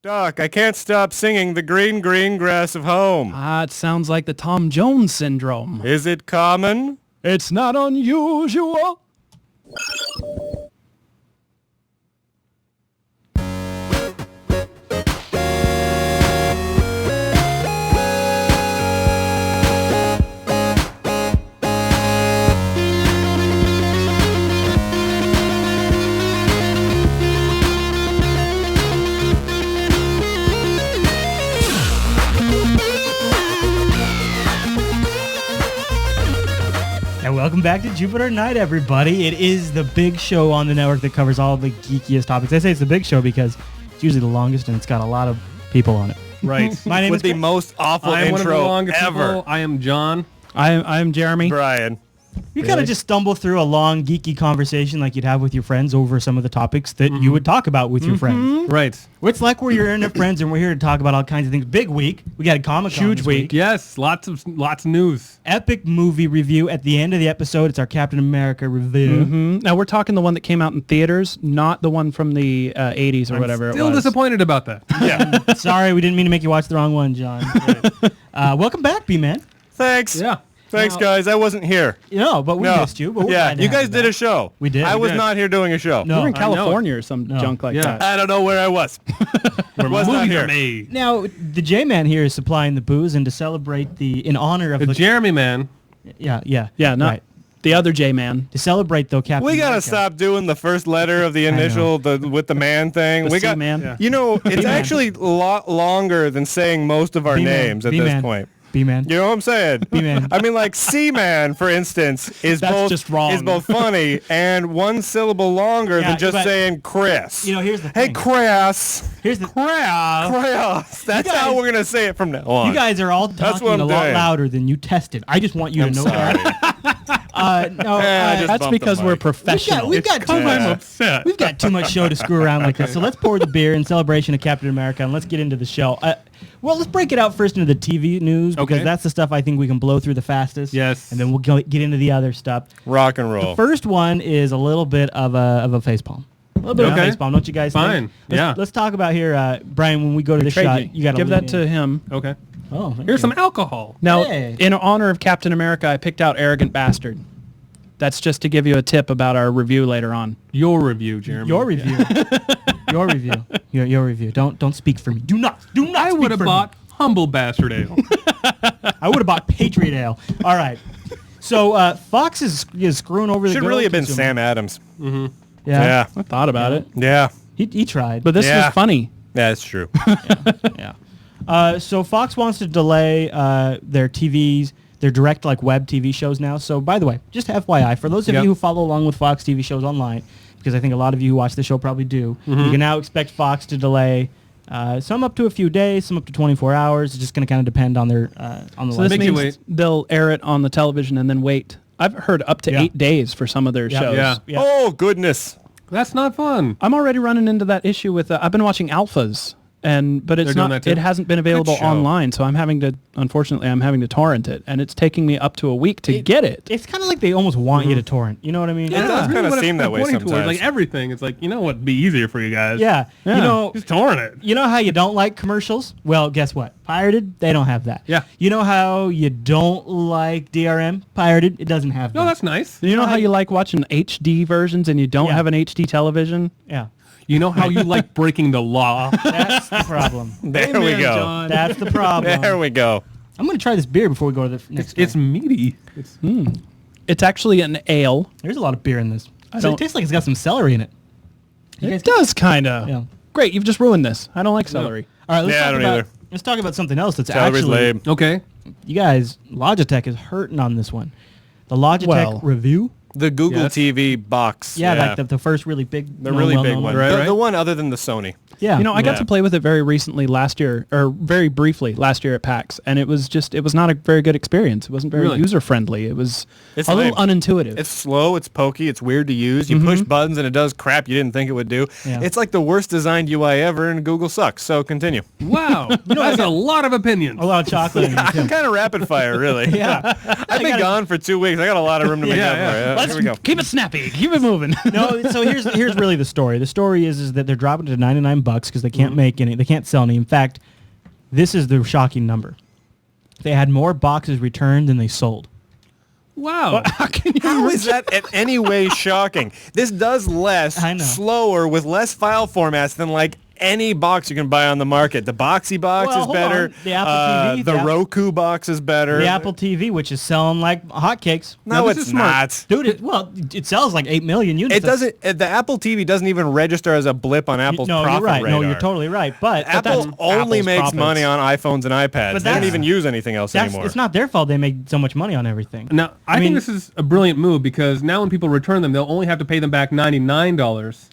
Doc, I can't stop singing the green, green grass of home. It sounds like the Tom Jones syndrome. Is it common? It's not unusual. And welcome back to Jupiter Night, everybody. It is the big show on the network that covers all the geekiest topics. I say it's the big show because it's usually the longest and it's got a lot of people on it. Right. My name With is the Chris. most awful I am one of the intro longest ever. people. I am John. I'm Jeremy. Brian. You kind of just stumble through a long, geeky conversation like you'd have with your friends over some of the topics that you would talk about with your friends. Right. It's like we're your internet friends and we're here to talk about all kinds of things. Big week. We got a Comic-Con Huge this week. Yes. Lots of news. Epic movie review at the end of the episode. It's our Captain America review. Now, we're talking the one that came out in theaters, not the one from the 80s or whatever it Still was. disappointed about that. Yeah. Sorry, we didn't mean to make you watch the wrong one, John. Welcome back, B-Man. Thanks. Yeah. Thanks, guys. I wasn't here. No, but we No. missed you. But we're Yeah, glad to you have guys did back. a show. We did. I We was did. not here doing a show. No. You were in I know California or some No. junk like Yeah. that. I don't know where I was. Where Was not movies here. are made. Now, the J-Man here is supplying the booze, and to celebrate in honor of The Jeremy man. yeah, Yeah, not right. the other J-Man. To celebrate, though, Captain We gotta America. stop doing the first letter of the initial with the man thing. The We got, C-Man. Yeah. you know, it's B-Man. actually a lot longer than saying most of our B-Man. names at this B-Man. point. B-Man. You know what I'm saying? B-Man. I mean, like C-Man, for instance, is That's both just wrong. is both funny and one syllable longer Yeah, than just but- saying Chris. You know, here's the Hey, thing. Chris. Here's the Chris. That's guys- how we're gonna say it from now on. You guys are all That's talking what I'm a lot doing. louder than you tested. I just want you I'm to know sorry. that. No, I just That's bumped the because we're mic. professional. we've got too Yeah. much. I'm upset. We've got too much show to screw around like this. So let's pour the beer in celebration of Captain America and let's get into the show. Well, let's break it out first into the TV news because Okay. that's the stuff I think we can blow through the fastest. Yes. And then we'll get into the other stuff. Rock and roll. First one is a little bit of a facepalm. A little bit of a Okay. facepalm, don't you guys Fine. think? Let's, Yeah. Let's talk about here, Brian, when we go to the Trade shot, me. you got to give that to him. Okay. Oh, thank Here's you. some alcohol. Now, Hey. in honor of Captain America, I picked out Arrogant Bastard. That's just to give you a tip about our review later on. Your review, Jeremy. Your review. Your review. Your review. Don't speak for me. Do not I speak would have for me. bought Humble Bastard Ale. I would have bought Patriot Ale. All right. So Fox is screwing over the Should girl really have been consumer. Sam Adams. Yeah. Yeah. I thought about it, Yeah. He tried. but this Yeah. was funny. Yeah, it's true. Yeah. So Fox wants to delay their TVs, their direct web TV shows now. So by the way, just FYI, for those of Yep. you who follow along with Fox TV shows online, because I think a lot of you who watch the show probably do, you can now expect Fox to delay some up to a few days, some up to 24 hours. It's just going to kind of depend on their on the So this Make you means wait. they'll air it on the television and then wait. I've heard up to Yeah. 8 days for some of their Yeah. shows. Yeah. Yeah. Oh, goodness. That's not fun. I'm already running into that issue with. I've been watching Alphas, but it's They're doing not. that too? It hasn't been available show. online, so I'm having to torrent it, and it's taking me up to a week to get it. It's kind of like they almost want you to torrent. You know what I mean? It does kinda what seem I'm that way pointing towards. sometimes. Like everything, it's like, you know what'd be easier for you guys? Yeah. Yeah. You know, Just torrent it. you know how you don't like commercials? Well, guess what? Pirated, they don't have that. Yeah. You know how you don't like DRM? Pirated, it doesn't have that. No, that's nice. You know how you like watching HD versions and you don't Yeah. have an HD television? Yeah. You know how you like breaking the law? That's the problem. There we go. That's the problem. There we go. I'm going to try this beer before we go to the next It's one. meaty. It's It's actually an ale. There's a lot of beer in this. So it don't- tastes like it's got some celery in it. You guys It does kind of. Yeah. Great, you've just ruined this. I don't like celery. All right, let's Yeah, I talk don't about either. let's talk about something else that's Celery's actually lame. okay. you guys, Logitech is hurting on this one. The Logitech Well, review. The Google Yes. TV box. Yeah, like the first really big, the really big well-known one. Right, the, right. the one other than the Sony. Yeah. You know, I got Yeah. to play with it very recently last year, or very briefly last year at PAX, and it was not a very good experience. It wasn't very Really? user-friendly. It was It's a little lame. unintuitive. It's slow, it's pokey, it's weird to use. You push buttons and it does crap you didn't think it would do. Yeah. It's like the worst designed UI ever, and Google sucks. So continue. Wow. That's a lot of opinions. a lot of chocolate in it too. Kind of rapid fire, really. Yeah. I've been gone for 2 weeks. I got a lot of room to make Yeah, up yeah. for. Yeah. here we go. Keep it snappy. Keep it moving. No, so here's really the story. The story is that they're dropping it to $99 because they can't make any. They can't sell any. In fact, this is the shocking number. They had more boxes returned than they sold. Wow. How is that in any way shocking? This does less, I know. slower, with less file formats than like any box you can buy on the market. The Boxy box Well, is hold better. on. The Apple TV, the Roku box is better. The Apple TV, which is selling like hotcakes. No, Now, this it's is smart. not. Dude, it sells like 8 million units. It doesn't. The Apple TV doesn't even register as a blip on Apple's No, profit you're right. radar. No, you're totally right. But Apple that's only Apple's makes profits. money on iPhones and iPads. But They don't that's- even use anything else anymore. It's not their fault they make so much money on everything. Now, I think this is a brilliant move because now when people return them, they'll only have to pay them back $99.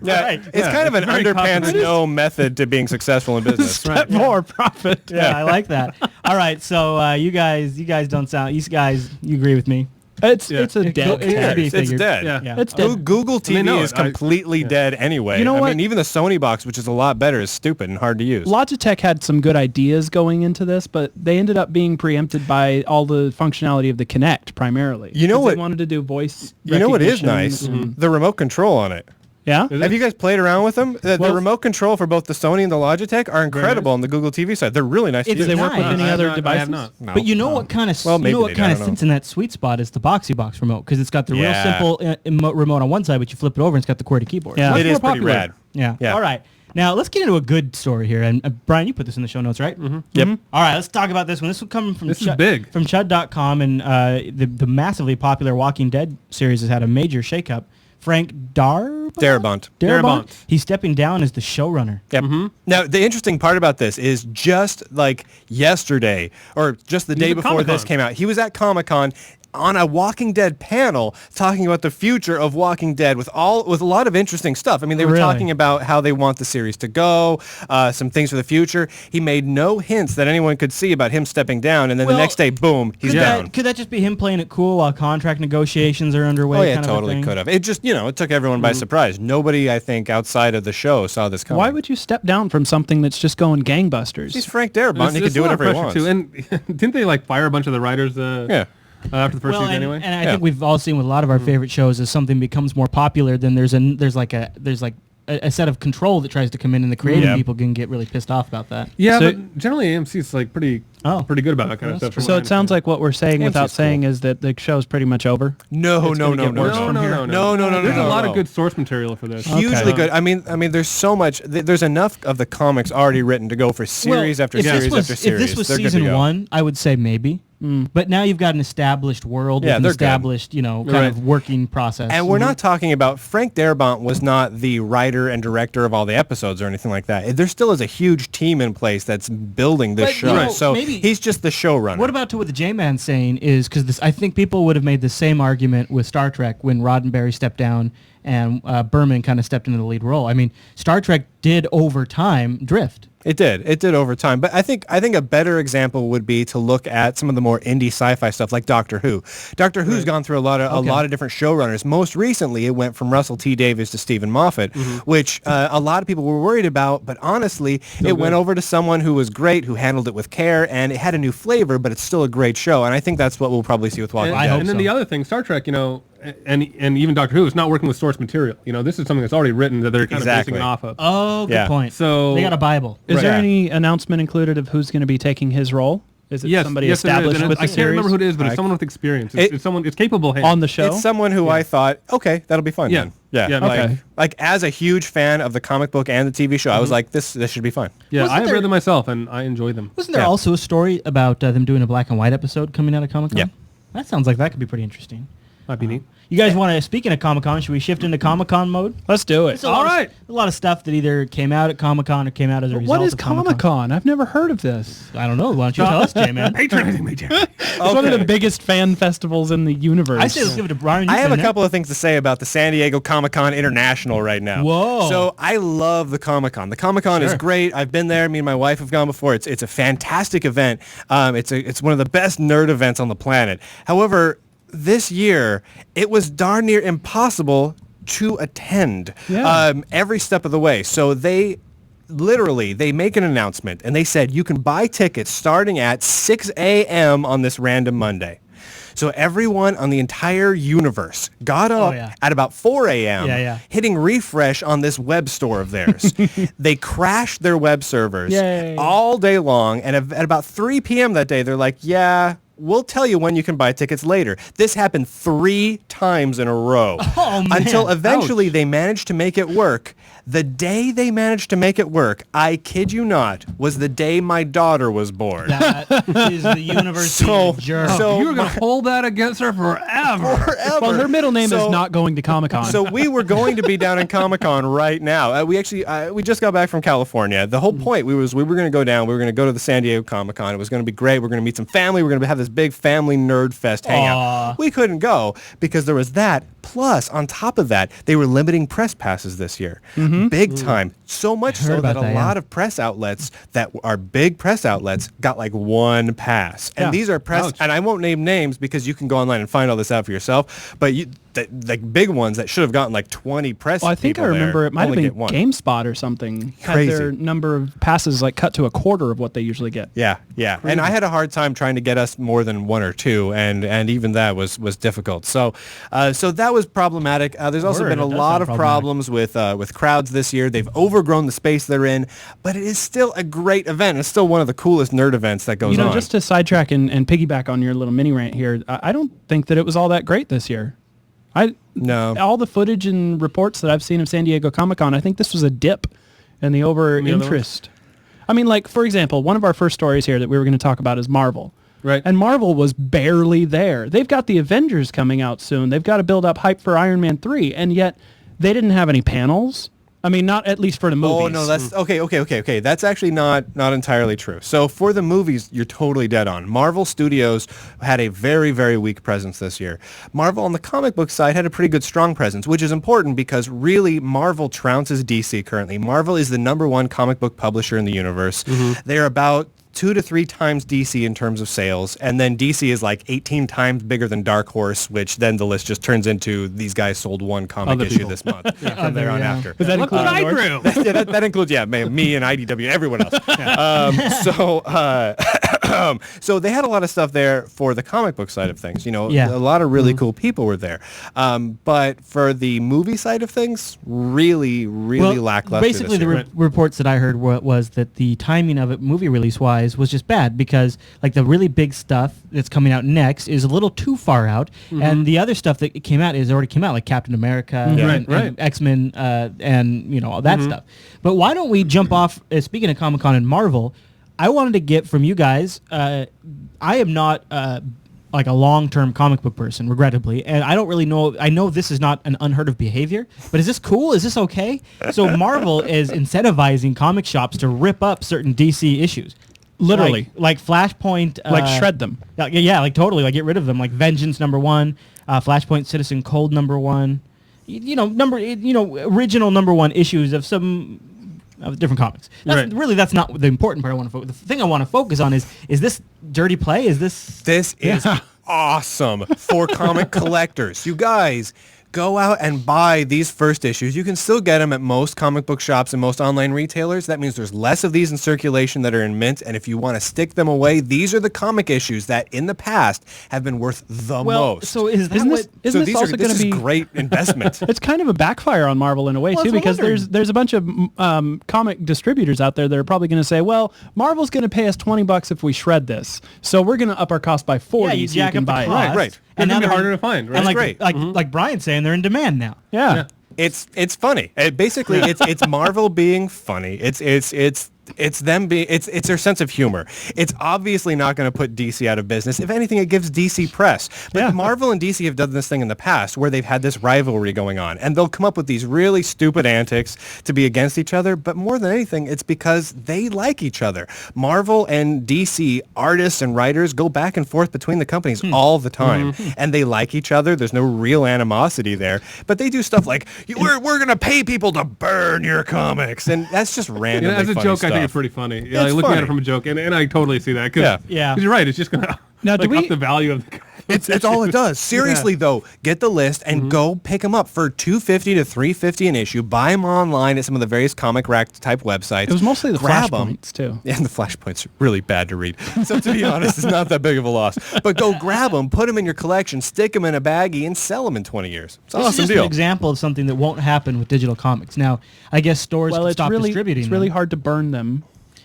Yeah, Right. it's kind of an very underpants cost-effective. no method to being successful in business. More profit. Yeah, I like that. All right, so you guys don't sound. You guys, you agree with me? It's Yeah. a dead It could be It's figured. dead. Yeah. Yeah. It's dead. Google TV know is it. I- completely dead anyway. You know I what? mean, even the Sony box, which is a lot better, is stupid and hard to use. Logitech had some good ideas going into this, but they ended up being preempted by all the functionality of the Kinect primarily. You know 'Cause what- They wanted to do voice. You know what is recognition nice? and- The remote control on it. Yeah. Have you guys played around with them? The Well- remote control for both the Sony and the Logitech are incredible on the Google TV side. They're really nice to It's use. Do they work with nice. any I have other not- I devices? have not. No. But you know what kind of Well, maybe you know what they do, kind I of don't know. sits in that sweet spot is the Boxy Box remote because it's got the real Yeah. simple remote on one side, but you flip it over and it's got the QWERTY keyboard. Yeah. So It that's is more pretty popular. rad. Yeah. Yeah. All right. Now let's get into a good story here. And Brian, you put this in the show notes, right? Mm-hmm. Yep. All right, let's talk about this one. This one coming from This is big. from Chud.com, and the massively popular Walking Dead series has had a major shakeup. Frank Darabont. Darabont. He's stepping down as the showrunner. Yep. Now, the interesting part about this is just like yesterday, or just the day at before this Comic-Con. came out, he was at Comic-Con on a Walking Dead panel talking about the future of Walking Dead with a lot of interesting stuff. I mean, they were Really? talking about how they want the series to go, some things for the future. He made no hints that anyone could see about him stepping down, and then Well, the next day, boom, he's down. Could that just be him playing it cool while contract negotiations are underway? Oh yeah, kind of a totally thing? could have. It just, it took everyone by surprise. Nobody, I think, outside of the show saw this coming. Why would you step down from something that's just going gangbusters? He's Frank Darabont. He There's can do a lot of whatever he pressure, wants. too. And didn't they fire a bunch of the writers after the first Well, season and, anyway? and I Yeah. think we've all seen with a lot of our favorite shows, as something becomes more popular, then there's a set of control that tries to come in, and the creative Yeah. people can get really pissed off about that. Yeah, So- but generally AMC is like pretty Oh. good about that kind of stuff. from So what I it sounds like what we're saying AMC's without saying cool. is that the show's pretty much over. No, It's no, gonna no, get no, worse no, from no, here. no, no, no, no. There's no, a lot no. of good source material for this. Hugely good. I mean, there's so much. There's enough of the comics already written to go for series after if series this was, after series. If this was They're good to season go. 1, I would say maybe. But now you've got an established world Yeah, with an they're good. established, kind Right. of working process. And we're not talking about Frank Darabont was not the writer and director of all the episodes or anything like that. There still is a huge team in place that's building this But, show. you know, So maybe- he's just the showrunner. What about to what the J-Man's saying is, because I think people would have made the same argument with Star Trek when Roddenberry stepped down and Berman kind of stepped into the lead role. I mean, Star Trek did over time drift. It did over time. But I think a better example would be to look at some of the more indie sci-fi stuff like Doctor Who. Doctor Who's gone through a lot of different showrunners. Most recently, it went from Russell T Davies to Stephen Moffat, which a lot of people were worried about. But honestly, it went over to someone who was great, who handled it with care, and it had a new flavor. But it's still a great show, and I think that's what we'll probably see with Walking And, Dead. hope and then so. the other thing, Star Trek, and even Doctor Who is not working with source material. This is something that's already written that they're kind Exactly. of basing it off of. Oh, good Yeah. point. So- they got a Bible. Is there Yeah. any announcement included of who's going to be taking his role? Is it somebody yes, there is. established And with the I can't series remember who it is, but it's I- someone with experience. It's someone. It's capable hands. on the show? It's someone who I thought, okay, that'll be fun. Yeah. Then. Yeah. Yeah, okay. Like as a huge fan of the comic book and the TV show, I was like, this should be fun. Yeah, Wasn't I have there- read them myself, and I enjoy them. Wasn't there Yeah. also a story about them doing a black and white episode coming out of Comic-Con? Yeah. That sounds like that could be pretty interesting. Might be neat. You guys want to, speaking of Comic-Con, should we shift into Comic-Con mode? Let's do it. There's a lot of- a lot of stuff that either came out at Comic-Con or came out as a result What is of Comic-Con. Comic-Con? I've never heard of this. I don't know. Why don't you tell us, J-Man? Patronizing me, Jerry. It's one of the biggest fan festivals in the universe. I say let's give it to Brian. I have a couple of things to say about the San Diego Comic-Con International right now. Whoa. So I love the Comic-Con. The Comic-Con is Sure. great. I've been there. Me and my wife have gone before. It's a fantastic event. It's one of the best nerd events on the planet. However, this year, it was darn near impossible to attend every step of the way. So they make an announcement, and they said you can buy tickets starting at 6 a.m. on this random Monday. So everyone on the entire universe got up at about 4 a.m. hitting refresh on this web store of theirs. They crashed their web servers all day long, and at about 3 p.m. that day, they're like, yeah, we'll tell you when you can buy tickets later. This happened 3 times in a row. Oh, man. Until eventually they managed to make it work. The day they managed to make it work, I kid you not, was the day my daughter was born. That is the University of Jerk. So you were going to hold that against her forever. Well, her middle name is not going to Comic-Con. So we were going to be down in Comic-Con right now. We just got back from California. The whole point we were going to go down. We were going to go to the San Diego Comic-Con. It was going to be great. We're going to meet some family. We're going to have this big family nerd fest hangout. We couldn't go because there was that. Plus, on top of that, they were limiting press passes this year. Big time. So much so that a lot of press outlets that are big press outlets got like 1 pass. And these are press, and I won't name names because you can go online and find all this out for yourself, but like big ones that should have gotten like 20 press Well, I think I remember it might have been GameSpot or something. Crazy. Had their number of passes like cut to a quarter of what they usually get. Yeah. And I had a hard time trying to get us more than 1 or 2, and even that was difficult. So that was problematic. There's also been a lot of problems with crowds this year. They've overgrown the space they're in, but it is still a great event. It's still one of the coolest nerd events that goes on. Just to sidetrack and piggyback on your little mini rant here, I don't think that it was all that great this year. No. All the footage and reports that I've seen of San Diego Comic-Con, I think this was a dip in the over-interest. I mean, like, for example, one of our first stories here that we were going to talk about is Marvel. Right. And Marvel was barely there. They've got the Avengers coming out soon. They've got to build up hype for Iron Man 3, and yet they didn't have any panels. I mean, not at least for the movies. Oh, no, that's... Okay. That's actually not entirely true. So for the movies, you're totally dead on. Marvel Studios had a very, very weak presence this year. Marvel on the comic book side had a pretty good, strong presence, which is important because really Marvel trounces DC currently. Marvel is the #1 comic book publisher in the universe. They're about 2 to 3 times DC in terms of sales, and then DC is like 18 times bigger than Dark Horse, which then the list just turns into these guys sold 1 comic issue this month from there on after. Does that include I drew? That includes me and IDW, everyone else. So they had a lot of stuff there for the comic book side of things. A lot of really cool people were there. But for the movie side of things, really lackluster. Basically, the reports that I heard was that the timing of it, movie release-wise, was just bad because like the really big stuff that's coming out next is a little too far out, and the other stuff that already came out, like Captain America and X-Men and all that stuff. But why don't we jump off, speaking of Comic-Con and Marvel, I wanted to get from you guys, I am not like a long-term comic book person, regrettably, and I don't really know. I know this is not an unheard of behavior, but is this cool? Is this okay? So Marvel is incentivizing comic shops to rip up certain DC issues. Literally. Like Flashpoint. Like shred them. Yeah, like totally. Like get rid of them. Like Vengeance #1, Flashpoint Citizen Cold #1. Original #1 issues of some different comics. That's not the important part I want to focus. The thing I want to focus on is this dirty play? This is awesome for comic collectors. You guys, go out and buy these first issues. You can still get them at most comic book shops and most online retailers. That means there's less of these in circulation that are in mint, and if you want to stick them away, these are the comic issues that in the past have been worth the most. So isn't this also going to be great investment? It's kind of a backfire on Marvel in a way too, because there's a bunch of comic distributors out there that are probably going to say, well, Marvel's going to pay us $20 if we shred this, so we're going to up our cost by 40 so you can buy it. Right. And then they're harder to find, right? And like Brian's saying, they're in demand now. Yeah. It's funny. Basically, it's Marvel being funny. It's them being, it's their sense of humor. It's obviously not going to put DC out of business. If anything, it gives DC press. But Marvel and DC have done this thing in the past where they've had this rivalry going on, and they'll come up with these really stupid antics to be against each other. But more than anything, it's because they like each other. Marvel and DC artists and writers go back and forth between the companies all the time, and they like each other. There's no real animosity there. But they do stuff like, we're going to pay people to burn your comics, and that's just randomly as a funny joke, stuff. I think it's pretty funny. Looking at it from a joke, and I totally see that. Because you're right, it's just going to up the value of the It's all it does. Seriously, though, get the list and go pick them up for $2.50 to $3.50 an issue. Buy them online at some of the various comic rack type websites. It was mostly the flashpoints, too. Yeah, and the flashpoints are really bad to read. So to be honest, it's not that big of a loss. But go grab them, put them in your collection, stick them in a baggie, and sell them in 20 years. It's an This awesome is just deal. an example of something that won't happen with digital comics. Now, I guess stores can stop distributing It's them. really hard to burn them.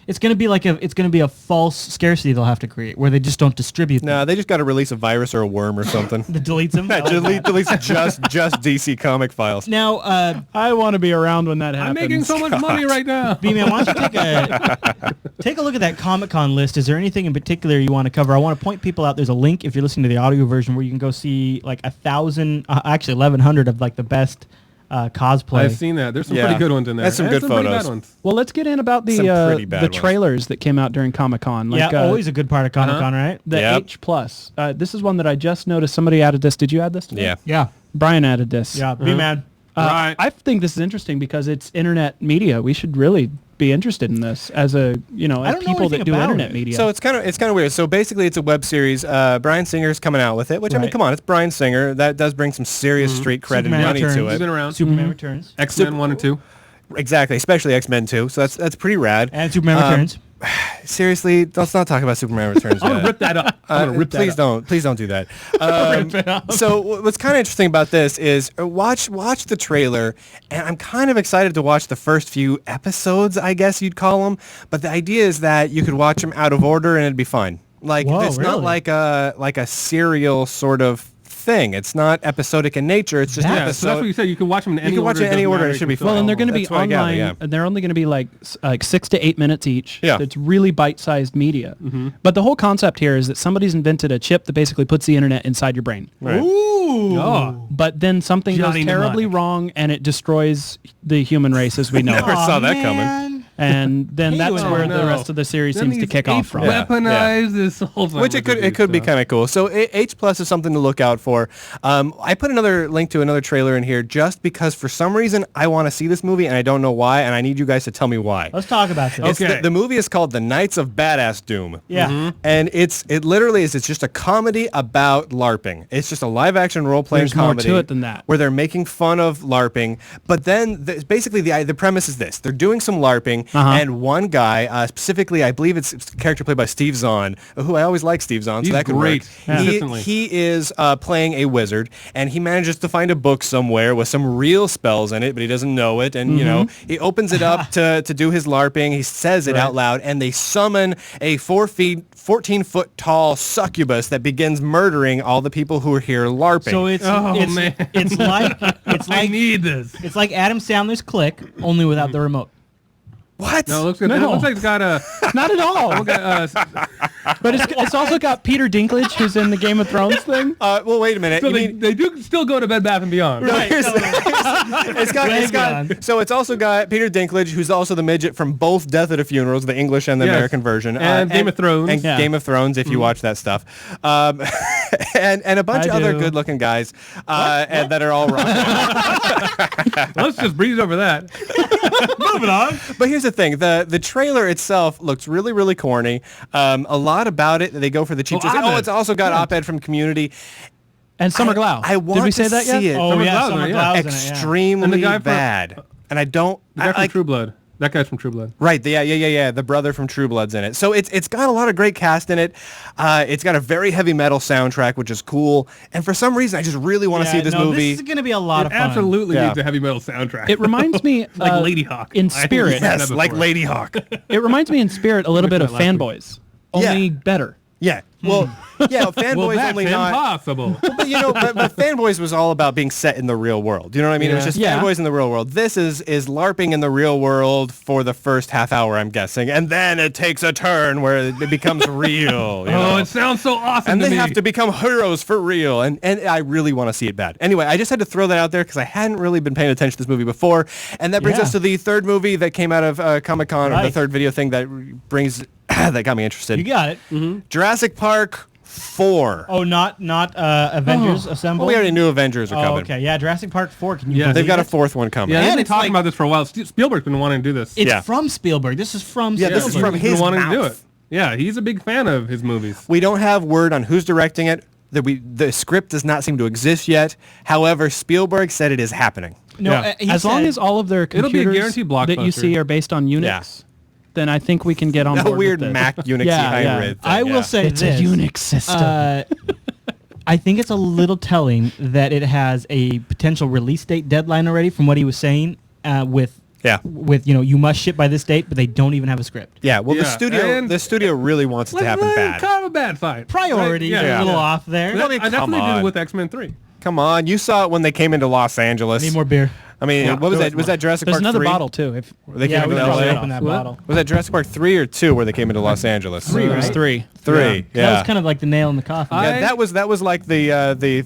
It's going to be a false scarcity they'll have to create where they just don't distribute them. No, they just got to release a virus or a worm or something. That deletes them. Deletes just DC comic files. Now, I want to be around when that happens. I'm making so much money right now. B-Man, why don't you take a look at that Comic-Con list. Is there anything in particular you want to cover? I want to point people out. There's a link if you're listening to the audio version where you can go see like 1,100 of like the best cosplay. I've seen that. There's some pretty good ones in there. That's some And good pretty photos. bad ones. Well, let's get in about Some pretty the bad ones. trailers that came out during Comic-Con. Like, always a good part of Comic-Con, right? The Yep. H+. This is one that I just noticed. Somebody added this. Did you add this today? Yeah. Yeah. Brian added this. Yeah. B-Man. Right. I think this is interesting because it's internet media. We should really be interested in this as as people that do internet media. So it's kind of weird. So basically, it's a web series. Brian Singer's coming out with it, which I mean, Right. come on, it's Brian Singer. That does bring some serious street cred and Superman money Returns. to He's it. been around. Superman Returns. X-Men 1 and 2. Exactly, especially X-Men 2. So that's pretty rad. And Superman Returns. Seriously, let's not talk about Superman Returns I'm yet. going to rip that up. I'm going to rip that Please up. don't do that. So what's kind of interesting about this is watch the trailer, and I'm kind of excited to watch the first few episodes, I guess you'd call them. But the idea is that you could watch them out of order and it'd be fine. Like Whoa, it's not really? like a serial sort of thing. It's not episodic in nature. It's just Yeah, Yeah, episode. so that's what you said. You can watch them in any You can order. watch it in any doesn't order, matter. it should be You can fine. well, and they're going to be That's what I online, gather, yeah. and they're only going to be like 6 to 8 minutes each. Yeah. So it's really bite-sized media. But the whole concept here is that somebody's invented a chip that basically puts the internet inside your brain. Right. Ooh. Oh. But then something Johnny goes terribly Mnemonic. wrong, and it destroys the human race as we know Never it. saw that coming. Man. And then Hey, that's oh, where the no. rest of the series Then seems to these kick off apes from. Yeah. Weaponize this whole thing. Which it could be kind of cool. So H+ is something to look out for. I put another link to another trailer in here just because for some reason I want to see this movie and I don't know why, and I need you guys to tell me why. Let's talk about this. Okay. The movie is called The Knights of Badass Doom. Yeah. And it literally is, it's just a comedy about LARPing. It's just a live action role playing There's more comedy. to it than that. Where they're making fun of LARPing. But then basically the premise is this. They're doing some LARPing and one guy, specifically I believe it's a character played by Steve Zahn, who I always like Steve Zahn, so He's that could great. work. Yeah. Consistently. He is playing a wizard and he manages to find a book somewhere with some real spells in it, but he doesn't know it. And, you know, he opens it up to do his LARPing. He says it out loud and they summon a 14-foot tall succubus that begins murdering all the people who are here LARPing. So it's man. it's I like need this. it's like Adam Sandler's Click, only without the remote. what? No, it looks good. No. It looks like it's got a... Not at all. But it's also got Peter Dinklage, who's in the Game of Thrones thing. Well, wait a minute. So You they, mean- they do still go to Bed Bath & Beyond. No, it's got so it's also got Peter Dinklage, who's also the midget from both Death at a Funeral, the English and the Yes. American version, And Game of Thrones. and Yeah. Game of Thrones, if you watch that stuff, and a bunch of I other do. good-looking guys and that are all wrong. Let's just breeze over that. Moving on. But here's the thing: the trailer itself looks really, really corny. A lot about it, they go for the cheap. Oh, Op-Ed. It's also got op-ed from Community. And Summer Glau. I want Did we say to that yet? see it. Oh Summer yeah, Glau's Summer in it, yeah. Glau's in it, yeah. Extremely And the guy from- bad. And I don't. The guy from like, True Blood. That guy's from True Blood. Right, yeah. The brother from True Blood's in it. So it's got a lot of great cast in it. It's got a very heavy metal soundtrack, which is cool. And for some reason, I just really want to see this movie. This is going to be a lot of It fun. absolutely Yeah. needs a heavy metal soundtrack. It reminds me Like Lady Hawk. in I spirit. haven't Yes, that like before. Lady Hawk. It reminds me in spirit a little bit of last week. Fanboys, only Yeah. better. Yeah. Well, yeah, Fanboys Well, that's only not. impossible. But but Fanboys was all about being set in the real world. You know what I mean? It was Yeah. just Yeah. Fanboys in the real world. This is LARPing in the real world for the first half hour, I'm guessing, and then it takes a turn where it becomes real. You know? Oh, it sounds so awesome And to they me. have to become heroes for real, and I really want to see it bad. Anyway, I just had to throw that out there because I hadn't really been paying attention to this movie before, and that brings Yeah. us to the third movie that came out of Comic-Con, or the Right. third video thing that brings that got me interested. You got it. Jurassic Park 4. Oh, not Avengers Assemble. Well, we already knew Avengers are Oh, coming. okay. Yeah, Jurassic Park 4. Can you Yeah. believe They've got a it? fourth one coming. Yeah, they've And been it's talking like- about this for a while. Spielberg's been wanting to do this. It's Yeah. from Spielberg. This is from Yeah, this Spielberg. is from He's been his wanting to do mouth. it. Yeah, he's a big fan of his movies. We don't have word on who's directing it The script does not seem to exist yet. However, Spielberg said it is happening. No, as long as all of their computers guaranteed that you see are based on Unix, then I think we can get on board A weird with this. Mac Unix hybrid. I will say It's this. a Unix system. I think it's a little telling that it has a potential release date deadline already from what he was saying with you must ship by this date, but they don't even have a script. Yeah, well, the studio really wants it to happen bad. Kind of a bad sign. Priorities are a little off there. I definitely did it with X-Men 3. Come on, you saw it when they came into Los Angeles. Need more beer. I mean, what was that? Was that Jurassic There's Park another 3? bottle too. They came into probably LA? open that bottle. Was that Jurassic Park 3 or 2 where they came into Los Angeles? 3, It was right? 3. 3. Yeah. That was kind of like the nail in the coffin. Yeah, that was like the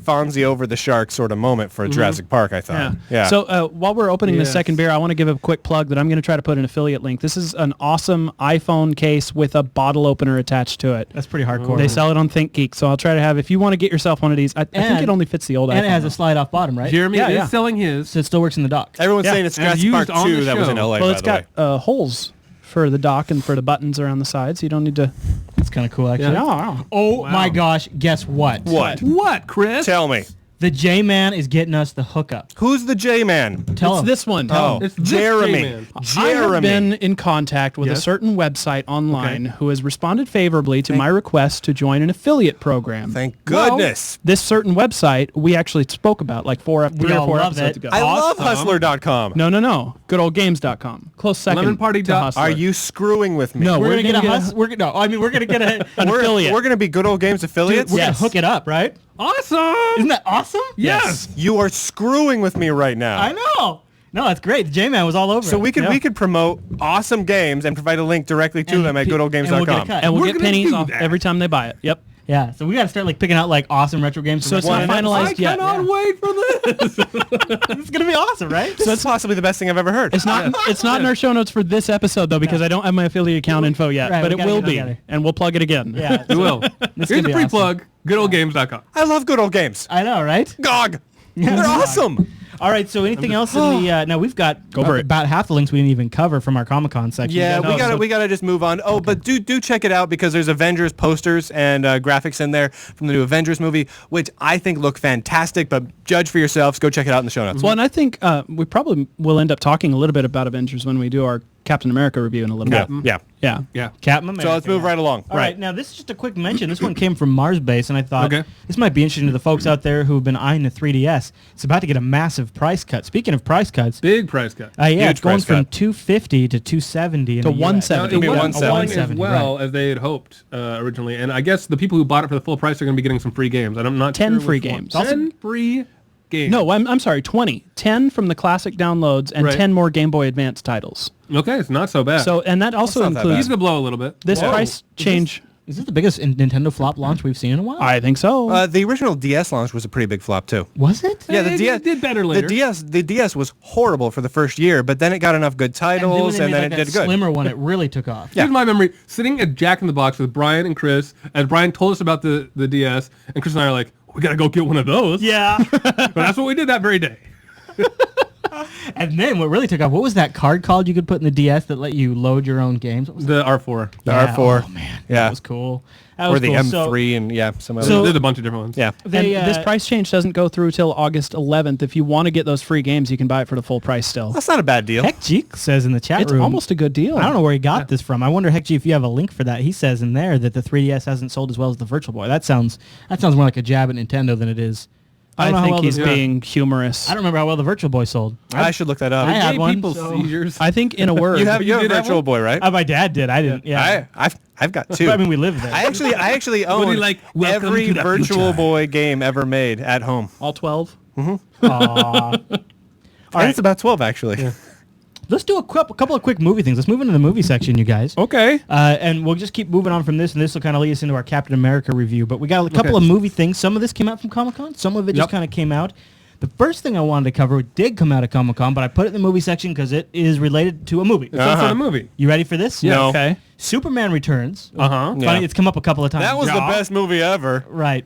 Fonzie over the shark sort of moment for Jurassic Park, I thought. Yeah. So while we're opening the second beer, I want to give a quick plug that I'm going to try to put an affiliate link. This is an awesome iPhone case with a bottle opener attached to it. That's pretty hardcore. They sell it on ThinkGeek, so I'll try to have, if you want to get yourself one of these, I think it only fits the old iPhone. And it has a slide off bottom, right? Jeremy is selling his. So it still works in the dock. Everyone's saying it's Jurassic Park 2 that was in LA, Well, by it's the way. got holes for the dock and for the buttons around the side, so you don't need to... That's kind of cool, actually. Yeah. Oh my gosh, guess what? What, Chris? Tell me. The J-Man is getting us the hookup. Who's the J-Man? Tell It's him. this one. Oh, It's this Jeremy. J-Man. I have Jeremy. been in contact with a Yes? certain website online who has responded favorably to my request to join an affiliate program. Thank goodness. This certain website we actually spoke about like 3 or 4 all love episodes it. ago. I love Hustler.com. No. Goodoldgames.com. Close second Lemonparty to dot- Hustler. Are you screwing with me? No, We're gonna get a gonna hus. We're gonna get an affiliate. We're going to be Good Old Games affiliates? We're Yes. gonna hook it up, right? Awesome. Isn't that awesome? Yes. You are screwing with me right now. I know. No, that's great. The J-Man was all over. So it. we could promote awesome games and provide a link directly to And them at pe- goodoldgames.com. and we'll get a cut. and we'll We're get gonna pennies do off that. every time they buy it. Yep. Yeah. So we got to start like picking out like awesome retro games. So it's not Well, finalized I yet. cannot wait for this. It's gonna be awesome, right? So that's possibly the best thing I've ever heard. It's not in our show notes for this episode though because I don't have my affiliate account info yet, Right, but we it gotta will get be, together. and we'll plug it again. Yeah. You will. This Here's could a be free awesome. plug. Goodoldgames.com. I love Good Old Games. I know, right? GOG. They're awesome. All right. So anything else in the? Now we've got for it. about half the links we didn't even cover from our Comic-Con section. Yeah, You we gotta just move on. Oh, but do check it out because there's Avengers posters and graphics in there from the new Avengers movie, which I think look fantastic. But judge for yourselves. Go check it out in the show notes. Well, and I think we probably will end up talking a little bit about Avengers when we do our Captain America review in a little bit. Yeah. Yeah. Captain America. So let's move right along. All right. Now this is just a quick mention. This one came from Mars Base, and I thought Okay. this might be interesting to the folks out there who have been eyeing the 3DS. It's about to get a massive price cut. Speaking of price cuts, Big price cut. yeah, Huge it's going price from cut. $250 to $270 To in the US. Now, 170. it be wasn't 170. selling as well as they had hoped originally, and I guess the people who bought it for the full price are going to be getting some free games. I'm not 10 sure free which one. games. 10 free games. No, I'm sorry, 20. 10 from the classic downloads and Right. 10 more Game Boy Advance titles. Okay, it's not so bad. So, and that also not that includes easy to blow a little bit. this price change. Is this the biggest Nintendo flop launch we've seen in a while? I think so. The original DS launch was a pretty big flop too. Was it? Yeah, the It DS did better later. The DS was horrible for the first year, but then it got enough good titles, and then it did good. Slimmer one, it really took off. Here's my memory: sitting at Jack in the Box with Brian and Chris, as Brian told us about the DS, and Chris and I are like, "We gotta go get one of those." Yeah. But that's what we did that very day. And then what really took off, what was that card called you could put in the DS that let you load your own games? What was The R4. The Yeah, R4. Oh, man. Yeah. That was cool. That Or was the cool. M3 and some other. So- There's a bunch of different ones. Yeah. They, and this price change doesn't go through till August 11th. If you want to get those free games, you can buy it for the full price still. That's not a bad deal. Heck Geek says in the chat It's room. almost a good deal. I don't know where he got this from. I wonder, Heck G, if you have a link for that. He says in there that the 3DS hasn't sold as well as the Virtual Boy. That sounds more like a jab at Nintendo than it is. I don't know how think well he's the- being humorous. I don't remember how well the Virtual Boy sold. I should look that up. I had Gave one, people so- seizures. I think in a word. You have a did have Virtual one? Boy, right? My dad did. I didn't. Yeah. I've got two. I mean, we live there. I actually own you like, "Welcome every to the Virtual future"? Boy game ever made at home. all 12. Aw. I think it's about 12 actually. Let's do a couple of quick movie things. Let's move into the movie section, you guys. Okay. And we'll just keep moving on from this, and this will kind of lead us into our Captain America review. But we got a couple of movie things. Some of this came out from Comic-Con. Some of it just kind of came out. The first thing I wanted to cover did come out of Comic-Con, but I put it in the movie section because it is related to a movie. It's some sort of movie. You ready for this? No. Okay. Superman Returns. Uh-huh. Yeah. Funny, it's come up a couple of times. That was the Yeah. best movie ever. Right.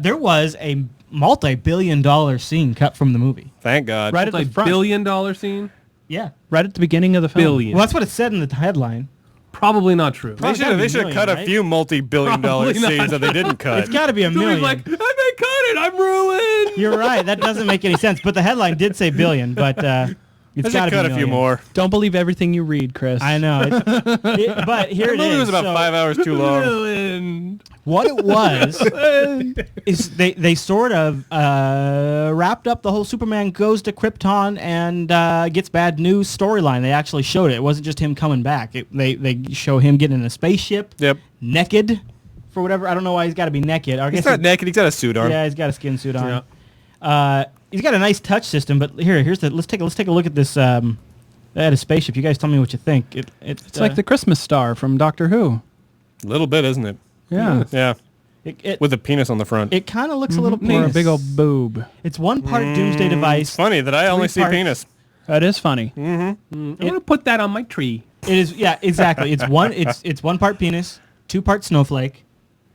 There was a multi-billion-dollar scene cut from the movie. Thank God. Right at the Like front. $1 billion scene. Yeah. Right at the beginning of the film. Billion. Well, that's what it said in the headline. Probably not true. They should have cut a few multi-billion-dollar Probably not. scenes that they didn't cut. It's got to be a Somebody's million. like, I may cut it. I'm ruined. You're right. That doesn't make any sense. But the headline did say billion. But it's got to be cut a few more. Don't believe everything you read, Chris. I know. But here The it movie is. was about 5 hours too long. Ruined. What it was is they sort of wrapped up the whole Superman goes to Krypton and gets bad news storyline. They actually showed it. It wasn't just him coming back. They show him getting in a spaceship, naked, for whatever. I don't know why he's got to be naked. I He's guess not naked. He's got a suit on. Yeah, he's got a skin suit on. Yeah. He's got a nice touch system, but here's the let's take a look at this. They had a spaceship. You guys tell me what you think. It's like the Christmas star from Doctor Who. A little bit, isn't it? Yeah. Yeah. With a penis on the front. It kind of looks a little Or penis. a big old boob. It's one part doomsday device. It's funny that I only see parts. penis. That is funny. I'm going to put that on my tree. It is, yeah, exactly. It's one part penis, 2 part snowflake,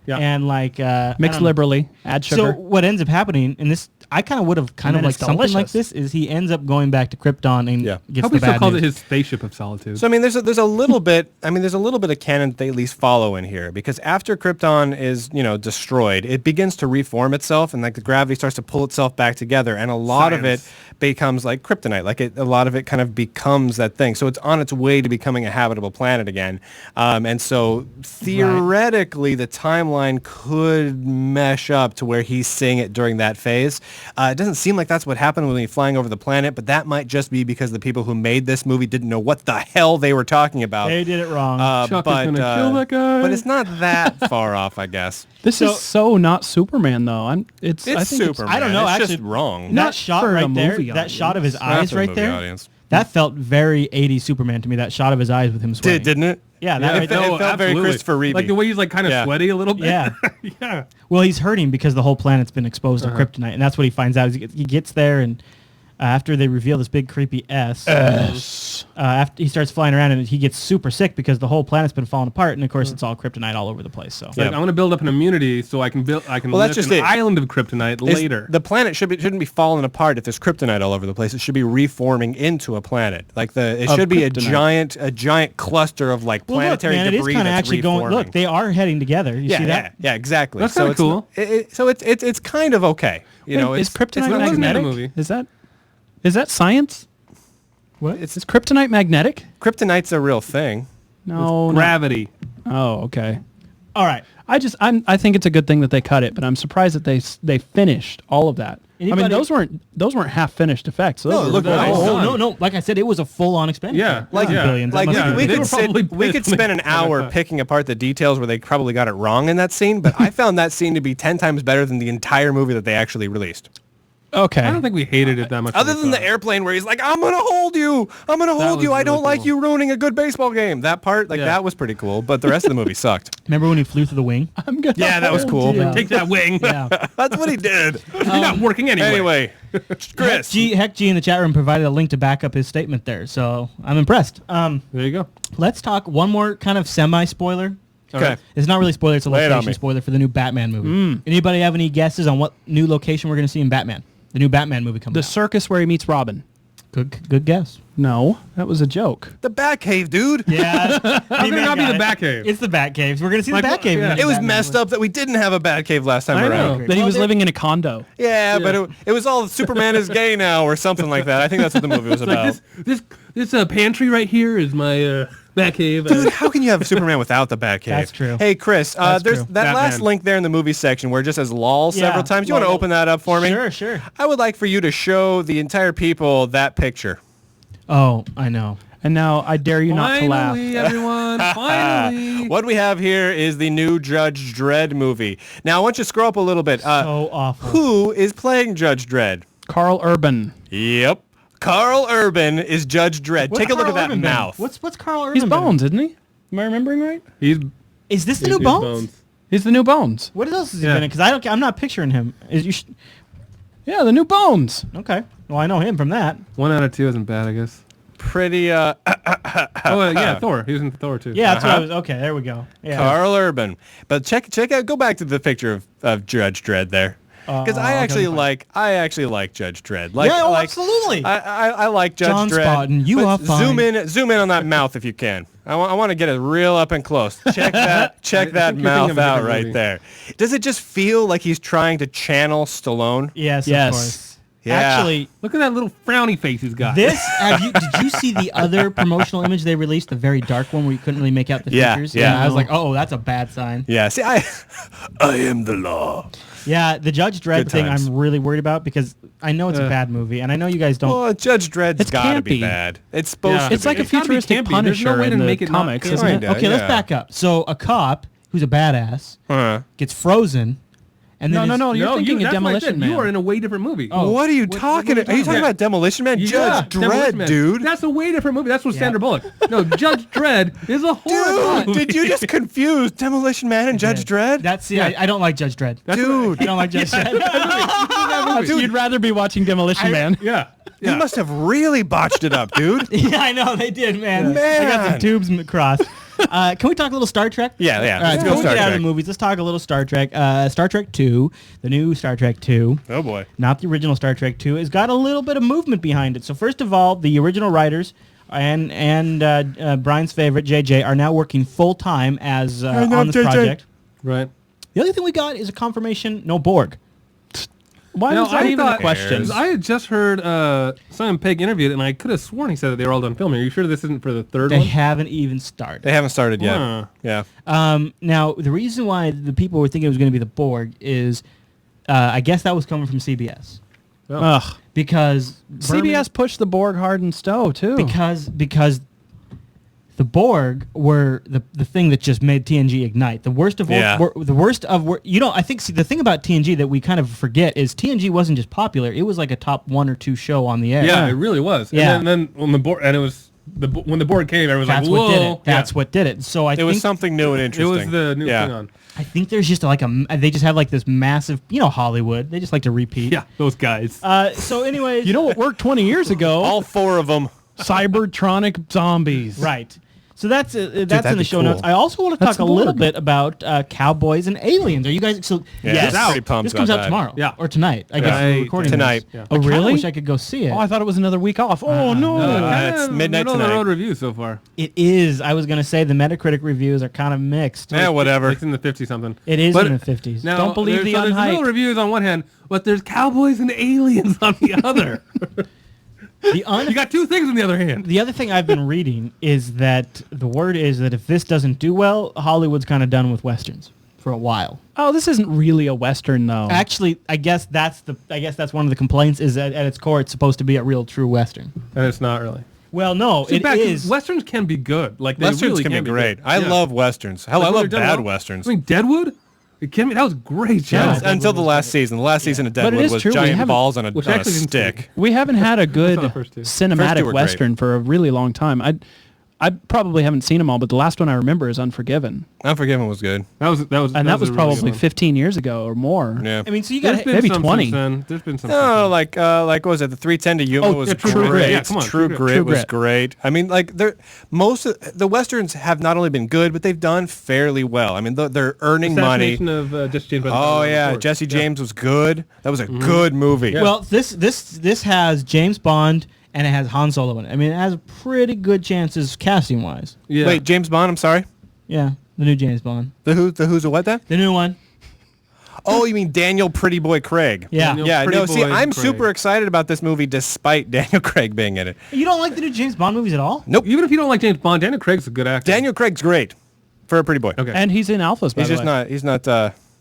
and like Mixed liberally. Add sugar. So what ends up happening, and this I kind of would have kind of then like it's something like delicious. this, is he ends up going back to Krypton and Yeah. gets How the we still bad called news. it his spaceship of solitude. So I mean, there's a little bit. I mean, there's a little bit of canon that they at least follow in here, because after Krypton is destroyed, it begins to reform itself, and like the gravity starts to pull itself back together, and a lot of it becomes like kryptonite. Like a lot of it kind of becomes that thing. So it's on its way to becoming a habitable planet again. And so theoretically, the timeline could mesh up to where he's seeing it during that phase. It doesn't seem like that's what happened when he's flying over the planet, but that might just be because the people who made this movie didn't know what the hell they were talking about. They did it wrong. Chuck is gonna kill that guy. But it's not that far off, I guess. This is so not Superman, though. I think Superman. I don't know, It's actually, just wrong. Not that shot for a right there, movie that shot of audience. his Not eyes for the right movie there, audience. that felt very 80s Superman to me, that shot of his eyes with him sweating. Didn't it? Yeah, that It right felt- there. it felt very absolutely. Christopher Reeve. Like the way he's like kind of sweaty a little bit. Yeah. Yeah. Well, he's hurting because the whole planet's been exposed to kryptonite, and that's what he finds out. He gets there, and after they reveal this big creepy S, after he starts flying around, and he gets super sick because the whole planet's been falling apart, and of course it's all kryptonite all over the place. So It's like, I want to build up an immunity so I can Well, lift that's just an it. island of kryptonite later. The planet shouldn't be falling apart if there's kryptonite all over the place. It should be reforming into a planet. Like it Of should be kryptonite. a giant cluster of like well, look, planetary man, it is debris kind of that's actually reforming. going. Look, they are heading together. You see that? Yeah, exactly. That's so kinda it's cool. So it's kind of okay. Wait, is kryptonite not- wasn't that a magnetic? movie? Is that science? What? Is kryptonite magnetic? Kryptonite's a real thing. No. Gravity. Oh, okay. All right. I think it's a good thing that they cut it, but I'm surprised that they finished all of that. I Anybody- mean, those weren't half finished effects. Those No, were look really- nice. Oh, no. Like I said, it was a full-on expenditure. Yeah. Like, It wasn't billions. That like must have we been- They were probably we could pissed when spend an they cut hour it. picking apart the details where they probably got it wrong in that scene, but I found that scene to be 10 times better than the entire movie that they actually released. Okay. I don't think we hated it that much. Other when we than saw the it. airplane where he's like, I'm going to hold you. I'm going to hold was you. I don't really like cool. you ruining a good baseball game. That part, Yeah. that was pretty cool, but the rest of the movie sucked. Remember when he flew through the wing? I'm gonna Yeah, that was hold cool. you. Take that wing. Yeah. That's what he did. You're not working anyway. Anyway, Chris. Heck G in the chat room provided a link to back up his statement there, so I'm impressed. There you go. Let's talk one more kind of semi-spoiler. Okay. It's not really spoiler, it's a Lay it on location me. spoiler for the new Batman movie. Anybody have any guesses on what new location we're going to see in Batman? The new Batman movie coming The out. circus where he meets Robin. Good guess. No, that was a joke. The Batcave, dude. Yeah. How can it not be the Batcave? It's the Batcaves. We're going to see Like, the Batcave. yeah. in the It was Batman messed movie. up that we didn't have a Batcave last time I around. know. That he Well, was they're- living in a condo. Yeah, but it was all Superman is gay now or something like that. I think that's what the movie was about. Like this pantry right here is my Batcave. Dude, how can you have Superman without the Batcave? That's true. Hey, Chris, That's there's true. that last Batman. link there in the movie section where it just says lol Yeah, several times. You want to lol. open that up for me? Sure. I would like for you to show the entire people that picture. Oh, I know. And now I dare you not to laugh. Finally, everyone. Finally. What we have here is the new Judge Dredd movie. Now, I want you to scroll up a little bit. So awful. Who is playing Judge Dredd? Carl Urban. Yep. Carl Urban is Judge Dredd. What's Take a look Carl at that Urban been? mouth. What's Carl Urban? He's been? Bones, isn't he? Am I remembering right? He's Is this the he's new Bones? He's the new Bones. What else has he Yeah. been in? Because I'm not picturing him. Yeah, the new Bones. Okay. Well, I know him from that. 1 out of 2 isn't bad, I guess. Pretty, Oh, yeah, Thor. He was in Thor, too. Yeah, that's what I was. Okay, there we go. Yeah. Carl Urban. But check out, go back to the picture of Judge Dredd there. because I actually like Judge Dredd. Like, yeah, absolutely. I like Judge John Dredd. Spotton, you are fine. Zoom in on that mouth if you can. I want to get it real up and close. Check that think you're mouth thinking of a out different right movie. there. Does it just feel like he's trying to channel Stallone? Yes, Yes. of course. Yeah. Actually, Look at that little frowny face he's got. did you see the other promotional image they released, the very dark one where you couldn't really make out the Yeah, features? yeah. I was like, oh, that's a bad sign. Yeah. See, I am the law. Yeah, the Judge Dredd Good thing times. I'm really worried about because I know it's a bad movie, and I know you guys don't. Well, Judge Dredd's It's got to be campy. bad. It's supposed Yeah. to It's be. like a It's gotta be futuristic campy. There's no Punisher way to in the make it not comics, campy. isn't it? Kinda. Okay, let's yeah. back up. So a cop who's a badass Huh. gets frozen, and then No, you're No, thinking of that's what I Demolition said. Man. You are in a way different movie. Oh. What are you What talking are you about? Are you talking about? about Demolition Man? Yeah, Judge Demolition Dredd, Man. dude. That's a way different movie. That's with Yeah. Sandra Bullock. No, Judge Dredd is a horrible Dude, movie. did you just confuse Demolition Man and Judge Dredd? That's I don't like Judge Dredd. Dude, I don't like Judge Dredd. You'd rather be watching Demolition Man. Yeah. you Yeah. must have really botched it up, dude. Yeah, I know they did, man. Man. I got some tubes crossed. Can we talk a little Star Trek? Yeah. All right, Let's go before we Star get out of Trek. the movies, let's talk a little Star Trek. Star Trek 2, the new Star Trek 2, Oh boy. not the original Star Trek 2, has got a little bit of movement behind it. So first of all, the original writers and Brian's favorite, JJ, are now working full-time as on this JJ. project. Right. The other thing we got is a confirmation, no Borg. Why Now, was that I even a thought- question? I had just heard Simon Pegg interviewed it, and I could have sworn he said that they were all done filming. Are you sure this isn't for the third They one? haven't even started. They haven't started yet. Huh. Yeah. Now, the reason why the people were thinking it was going to be the Borg is, I guess that was coming from CBS. Ugh. Because CBS pushed the Borg hard and stow too. because the Borg were the thing that just made TNG ignite. The worst of Yeah. I think the thing about TNG that we kind of forget is TNG wasn't just popular; it was like a top 1 or 2 show on the air. Yeah, it really was. Yeah. And then when the board, and it was when the board came, everyone was that's like, what did "Whoa!" it. That's what did it. So I It was think something new and It interesting. was the new thing on. I think there's just like they just have like this massive, Hollywood. They just like to repeat. Yeah, those guys. So, anyways, You know what worked 20 years ago? All 4 of them. Cybertronic zombies. right. So that's in that'd the be show cool. notes. I also want to That's talk a the little Borg. bit about cowboys and aliens. Are you guys? So Yeah, this, I'm pretty pumped this comes about out that. tomorrow. Yeah. Or tonight. I guess Yeah. we're recording Tonight. this. Yeah. Oh, I kinda really? wish I could go see it. Oh, I thought it was another week off. Oh, no. It's midnight middle of the tonight. road review so far. It is. I was gonna say the Metacritic reviews are kind of mixed. Yeah, whatever. It's in the 50 something. It is But in the 50s. Now, Don't believe there's, the there's unhyped. middle reviews on one hand, but there's cowboys and aliens on the other. You got 2 things on the other hand. The other thing I've been reading is that the word is that if this doesn't do well, Hollywood's kind of done with westerns for a while. Oh, this isn't really a Western, though. Actually, I guess that's one of the complaints is that at its core it's supposed to be a real true western. And it's not really. Well, no, See, it back- is. Westerns can be good. Like they Westerns really can be great. good. I Yeah. love Westerns. Hell, Like, I when love they're done bad well. Westerns. I mean, Deadwood? You kidding me? That was great. Yeah, Yeah. until the last season. The last season of But it Deadwood is was true, we giant haven't- balls on a Which on a actually didn't stick. We haven't had a good the first 2. First 2 cinematic were great. Western for a really long time. I probably haven't seen them all, but the last one I remember is Unforgiven. Unforgiven was good. That was And that was a really good probably one. 15 years ago or more. Yeah. I mean, so you There's got been maybe some 20. since then. There's been some. No, since like what was it? The 310 to Yuma Oh, was yeah, great. True Grit. Yeah, come on, True True Grit Grit. was great. I mean, like most of the Westerns have not only been good, but they've done fairly well. I mean, they're earning money. Assassination of Jesse James. by the Oh Ballot yeah, Report. Jesse James was good. That was a good movie. Yeah. well, this has James Bond and it has Han Solo in it. I mean, it has pretty good chances casting wise. Yeah. Wait, James Bond. I'm sorry. Yeah, the new James Bond, The who's a what then? the new one. Oh, you mean Daniel Pretty Boy Craig? Yeah. Daniel Yeah. Pretty No, see, Boy I'm Craig. super excited about this movie despite Daniel Craig being in it. You don't like the new James Bond movies at all? Nope. Even if you don't like James Bond, Daniel Craig's a good actor. Daniel Craig's great for a pretty boy. Okay. And he's in Alphas, by He's the just way. not. He's not.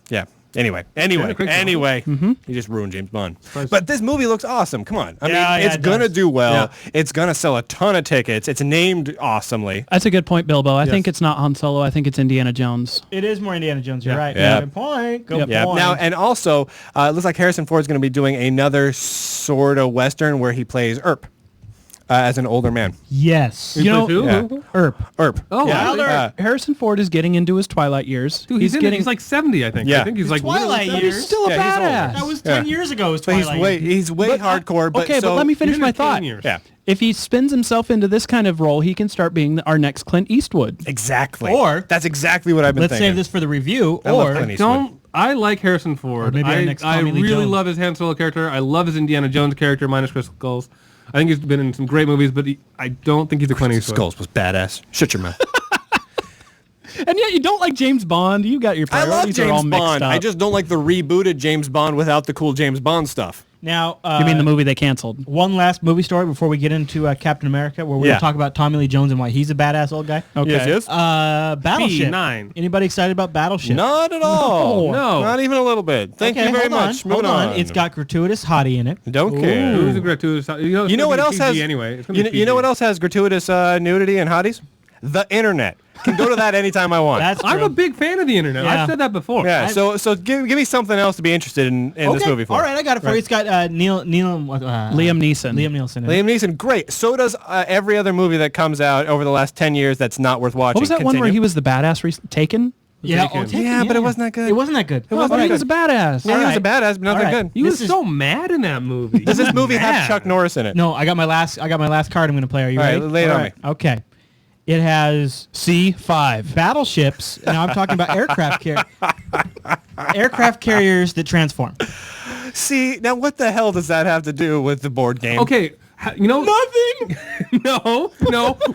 Yeah. Anyway. Craig's He just ruined James Bond. But this movie looks awesome. Come on. I mean, Yeah, it's it gonna does. do well. Yeah. It's gonna sell a ton of tickets. It's named awesomely. That's a good point, Bilbo. I think it's not Han Solo. I think it's Indiana Jones. It is more Indiana Jones. You're Yeah. right. Yeah. Good point. Good Yep. Yeah. point. Now, and also, it looks like Harrison Ford's going to be doing another sort of Western where he plays Earp. as an older man. Yes. You know who? Yeah. Earp. Oh, Yeah, Harrison Ford is getting into his twilight years. dude, he's like 70, I think. Yeah. I think he's like Twilight literally years. He's still a Yeah, he's older. badass. That was 10 years ago. Was But Twilight. he's way hardcore. But okay, so, but let me finish he's in my his teen thought. years. Yeah. If he spins himself into this kind of role, he can start being our next Clint Eastwood. Exactly. Or- that's exactly what I've been Let's thinking. save this for the review. I love Or Clint Eastwood. I like Harrison Ford. maybe our next I Tommy Lee really Jones. love his Han Solo character. I love his Indiana Jones character minus Crystal Skulls. I think he's been in some great movies, but I don't think he's a Clint Eastwood. Skulls was badass. Shut your mouth. And yet you don't like James Bond. You got your I priorities love are all James mixed Bond. up. I just don't like the rebooted James Bond without the cool James Bond stuff. now, You mean the movie they canceled? one last movie story before we get into Captain America, where we're Yeah. going to talk about Tommy Lee Jones and why he's a badass old guy. Okay. Yes. Battleship. B9. Anybody excited about Battleship? Not at all. No. Not even a little bit. Thank Okay, you very hold on, much. Moving hold on. It's got gratuitous hottie in it. Don't care. Who's a gratuitous? You know what else has anyway? It's gonna You be know, you know PG. what else has gratuitous nudity and hotties? The internet. Can go to that anytime I want. That's I'm true. a big fan of the internet. Yeah. I've said that before. yeah. So give me something else to be interested in this movie for. All right, I got it for you. It's got Liam Neeson. Liam Neeson. In it. Liam Neeson, great. So does every other movie that comes out over the last 10 years that's not worth watching. What was that one where he was the badass Taken? Yeah, Taken. Taken, Yeah, but it wasn't that good. It wasn't that good. It wasn't But that he good. was a badass. Yeah, he was a Alright. badass, but not that Alright. good. He was This is- so mad in that movie. Does this movie have Mad. Chuck Norris in it? No, I got my last card I'm going to play. Are you All right, ready? lay it on me. Okay. It has C5. battleships. Now I'm talking about aircraft carriers that transform. See, now what the hell does that have to do with the board game? Okay, you know Nothing. no.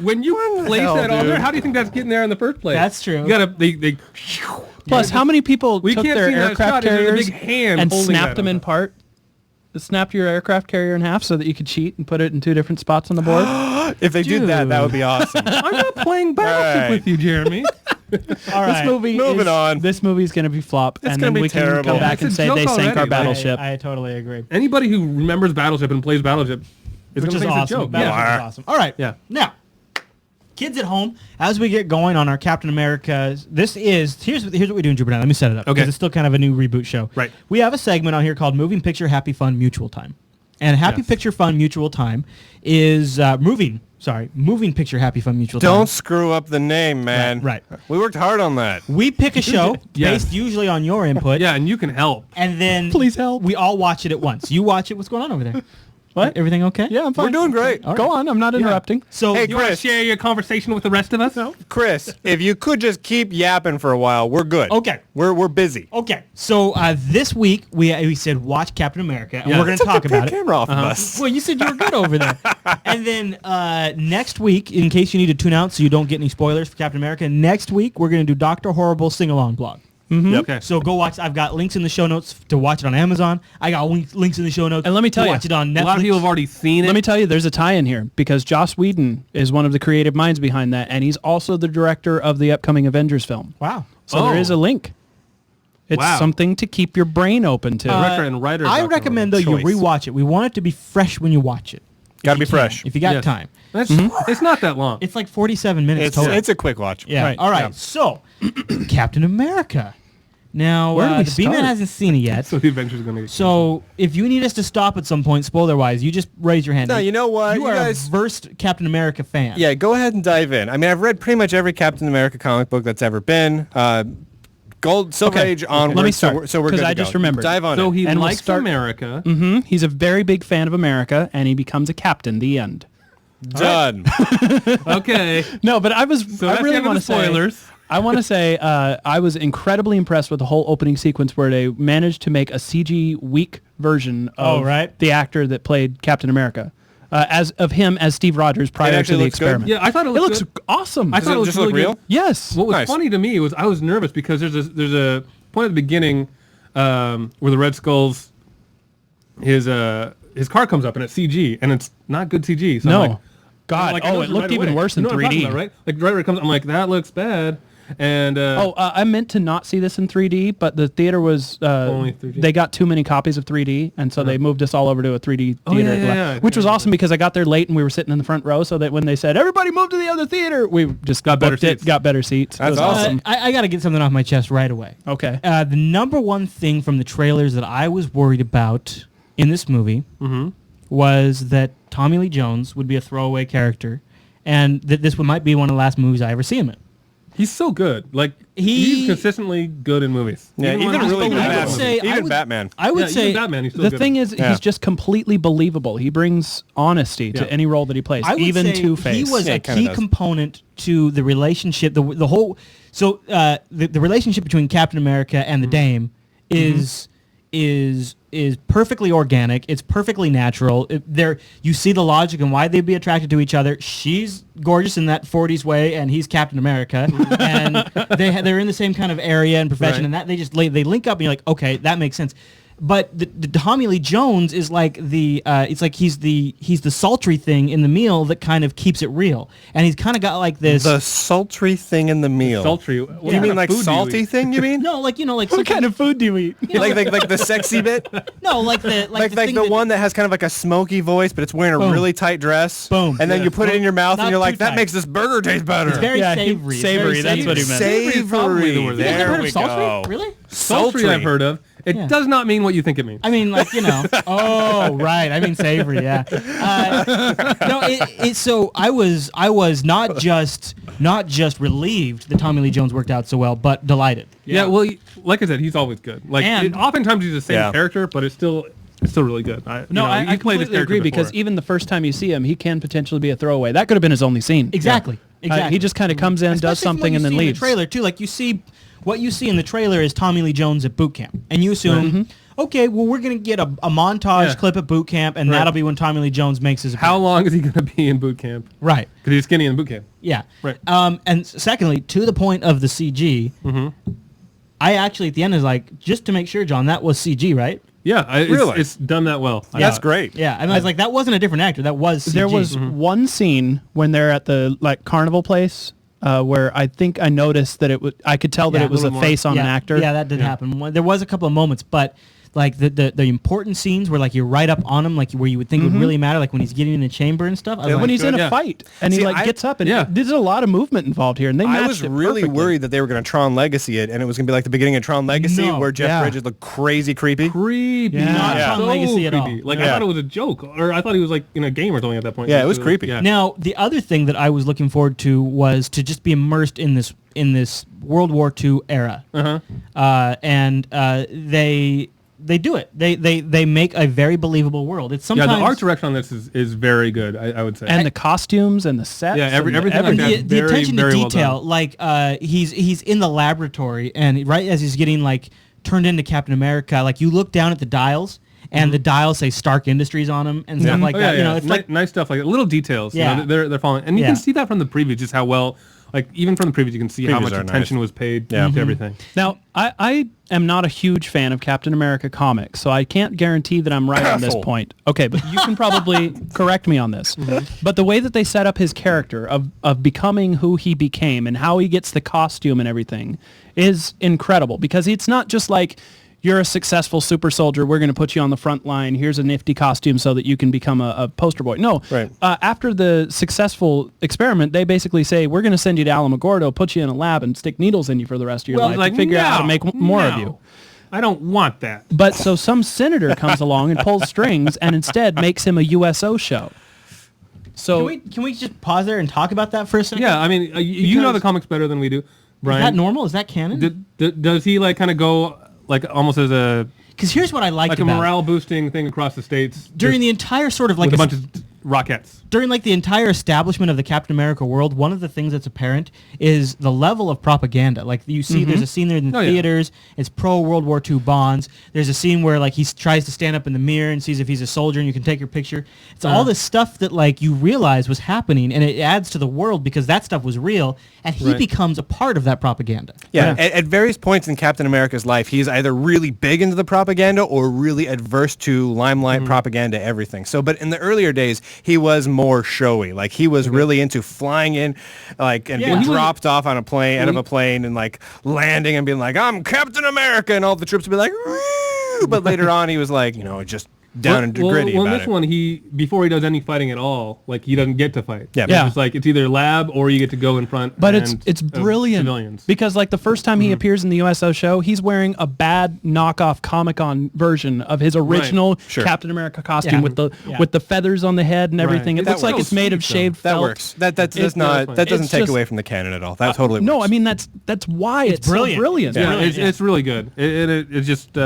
When you place hell, that on there, dude? how do you think that's getting there in the first place? That's true. You gotta they. Plus, how many people We took can't their see that aircraft shot. It's just a carriers big hand and holding snapped that them on in top. part? Snapped your aircraft carrier in half so that you could cheat and put it in two different spots on the board? If they did that, that would be awesome. I'm not playing Battleship Right. with you, Jeremy. All right. This movie moving on. This movie's going to be flop, It's and gonna then be we can terrible. come back It's and a say joke they sank our already. battleship. I totally agree. Anybody who remembers Battleship and plays Battleship is Which gonna is think awesome. it's a joke. Battleship Yeah. is awesome. All right. Yeah. Now, kids at home, as we get going on our Captain America, here's what we're doing, Jupiter. Let me set it up. Okay. Because it's still kind of a new reboot show. Right. We have a segment on here called Moving Picture Happy Fun Mutual Time. And Happy Yes. Picture Fun Mutual Time is Moving Picture Happy Fun Mutual Time. Don't screw up the name, man. Right. We worked hard on that. We pick a show Yes. based usually on your input. Yeah, and you can help. And then Please help. we all watch it at once. You watch it. What's going on over there? What? Everything okay? Yeah, I'm fine. We're doing great. All Go right. on. I'm not interrupting. So Hey, You want to Chris. share your conversation with the rest of us? No. Chris, if you could just keep yapping for a while, we're good. Okay. We're busy. Okay, so this week we said watch Captain America, and Yeah. we're going to talk Take about the it. camera off of us. Well, you said you were good over there. And then next week, in case you need to tune out so you don't get any spoilers for Captain America, next week we're going to do Dr. Horrible sing-along blog. Yep. Okay. So go watch. I've got links in the show notes to watch it on Amazon. I got links in the show notes. And let me tell to you, watch it on Netflix. A lot of people have already seen it. Let me tell you, there's a tie-in here because Joss Whedon is one of the creative minds behind that, and he's also the director of the upcoming Avengers film. Wow. So there is a link. It's Wow. something to keep your brain open to. Director and writer. I Dr. recommend though Horrible. you rewatch it. We want it to be fresh when you watch it. Got to be If you can, fresh. if you got Yes. time. That's, It's not that long. It's like 47 minutes It's total. it's a quick watch. Yeah. Right. All right. Yeah. So, Captain America. Now, Where do we the B-Man start? hasn't seen it yet. So the Avengers are going to get So, if you need us to stop at some point, spoiler-wise, you just raise your hand. No, you know what? You You are guys- a versed Captain America fan. Yeah, go ahead and dive in. I mean, I've read pretty much every Captain America comic book that's ever been. Gold, Silver Okay. Age onward. Let me so start, we're 'cause good I to go. just remembered. Dive on So it. he And we'll likes start- America. He's a very big fan of America, and he becomes a captain. The end. Done. Okay. No, but I So that's really the end of want the to say. spoilers. I want to say I was incredibly impressed with the whole opening sequence where they managed to make a CG weak version of the actor that played Captain America, as Steve Rogers prior to actually the looks good? experiment. Yeah, I thought it It looked looks good. awesome. I thought it was just really look real? good. Yes. What was Nice. funny to me was I was nervous because there's a point at the beginning where the Red Skull's his car comes up and it's CG and it's not good CG. So No. I'm like, God. I know It it's looked right even away. worse in You know what I'm 3D. talking about, right? Like right where it comes, I'm like that looks bad. And I meant to not see this in 3D, but the theater was Only 3D? they got too many copies of 3D, and so they moved us all over to a 3D theater, yeah. which was awesome because I got there late and we were sitting in the front row, so that when they said everybody move to the other theater, we just Got better booked it, seats. got better seats. It That's was awesome. I got to get something off my chest right away. Okay. The number one thing from the trailers that I was worried about in this movie was that Tommy Lee Jones would be a throwaway character, and that this might be one of the last movies I ever see him in. He's so good. Like he's consistently good in movies. Yeah, even really bad movies. Even Batman. I would say Batman, he's still the good. thing is, he's just completely believable. He brings honesty to any role that he plays, even Two-Face. He was a key component to the relationship. The whole the relationship between Captain America and the Dame is perfectly organic. It's perfectly natural. You see the logic and why they'd be attracted to each other. She's gorgeous in that 40s way, and he's Captain America, and they're in the same kind of area and profession, and that they link up, and you're like, okay, that makes sense. But the Tommy Lee Jones is like it's like he's the sultry thing in the meal that kind of keeps it real, and he's kind of got like this the sultry thing in the meal. Sultry. What you mean like salty thing? You mean? No, like what kind of food do you eat? like the sexy bit? No, like the one that has kind of like a smoky voice, but it's wearing a really tight dress. Boom. And then you put it in your mouth, Not and you're like, too that tight. makes this burger taste better. It's very savory. Savory, that's what he meant. Savory. You guys There ever heard we of sultry? go. Really? Sultry I've heard of. It does not mean what you think it means. I mean, like, oh, right. I mean, savory, yeah. So I was not just relieved that Tommy Lee Jones worked out so well, but delighted. Yeah, well, like I said, he's always good. Like, And- oftentimes he's the same character, but it's still really good. I played this completely character agree before. because even the first time you see him, he can potentially be a throwaway. That could have been his only scene. Exactly. He just kind of comes in, does Especially from something, what and then you see in leaves. the trailer too, like what you see in the trailer is Tommy Lee Jones at boot camp, and you assume, okay, well, we're gonna get a montage clip at boot camp, and that'll be when Tommy Lee Jones makes his appearance. How long is he going to be in boot camp? Right. Because he's skinny in boot camp. Yeah. Right. And secondly, to the point of the CG, I actually at the end is like, just to make sure, John, that was CG, right? Yeah, Really? it's done that well. That's great. Yeah, and I was like, that wasn't a different actor. That was CG. There was one scene when they're at the carnival place where I think I noticed that I could tell that Yeah, it was a a little face on an actor. Yeah, that did happen. There was a couple of moments, but like the important scenes where like you're right up on him, like where you would think would really matter, like when he's getting in the chamber and stuff. I was When like, he's in a Yeah. fight and he gets up and there's a lot of movement involved here, and they matched I was it really perfectly. worried that they were going to Tron Legacy it, and it was going to be like the beginning of Tron Legacy, No. where Jeff Bridges looked crazy creepy. Creepy. Yeah. Not Tron So Legacy at all. creepy. Like, Yeah. I thought it was a joke, or I thought he was like in a game or something at that point. Yeah, it was creepy. Yeah. Now, the other thing that I was looking forward to was to just be immersed in this World War II era, and they do it. They make a very believable world. It's sometimes the art direction on this is very good, I would say. And the costumes and the sets. Yeah, and everything like that. the very, attention to very well detail. done. Like he's in the laboratory, and right as he's getting like turned into Captain America, like you look down at the dials, and the dials say Stark Industries on them and stuff like that. You know, it's like nice stuff, like little details. Yeah. You know, they're following, and you can see that from the preview, just how well. Like, even from the previews, you can see how Previews much are attention nice. was paid to everything. Now, I am not a huge fan of Captain America comics, so I can't guarantee that I'm right on this Asshole. point. Okay, but you can probably correct me on this. But the way that they set up his character of becoming who he became and how he gets the costume and everything is incredible, because it's not just like, you're a successful super soldier, we're going to put you on the front line, here's a nifty costume so that you can become a poster boy. No. Right. After the successful experiment, they basically say, we're going to send you to Alamogordo, put you in a lab, and stick needles in you for the rest of your life to figure out how to make more of you. I don't want that. But so some senator comes along and pulls strings and instead makes him a USO show. So can we just pause there and talk about that for a second? Yeah, I mean, you know the comics better than we do, Brian. Is that normal? Is that canon? Does he like kind of go like almost as a Because here's what I liked like a about morale boosting thing across the states during the entire sort of like with a bunch of rockets? during like the entire establishment of the Captain America world, one of the things that's apparent is the level of propaganda. Like you see, there's a scene there in the theaters. It's pro World War II bonds. There's a scene where like he tries to stand up in the mirror and sees if he's a soldier, and you can take your picture. It's all this stuff that like you realize was happening, and it adds to the world because that stuff was real, and he becomes a part of that propaganda. Yeah, at various points in Captain America's life, he's either really big into the propaganda or really adverse to limelight propaganda, everything. So, but in the earlier days, he was more showy. Like, he was really into flying in, like, and being dropped off on a plane, out of a plane, and, like, landing and being like, I'm Captain America, and all the troops would be like, woo! But later on, he was like, you know, just down and gritty well, about in this one, before he does any fighting at all, like he doesn't get to fight. Yeah. It's just like it's either lab or you get to go in front. But it's brilliant civilians. because like the first time he appears in the USO show, he's wearing a bad knockoff Comic-Con version of his original Captain America costume with the feathers on the head and everything. It looks like it's made of shaved felt. That works. That doesn't take away from the canon at all. That totally works. No, I mean that's why it's brilliant. so brilliant. Yeah, it's really good. It's just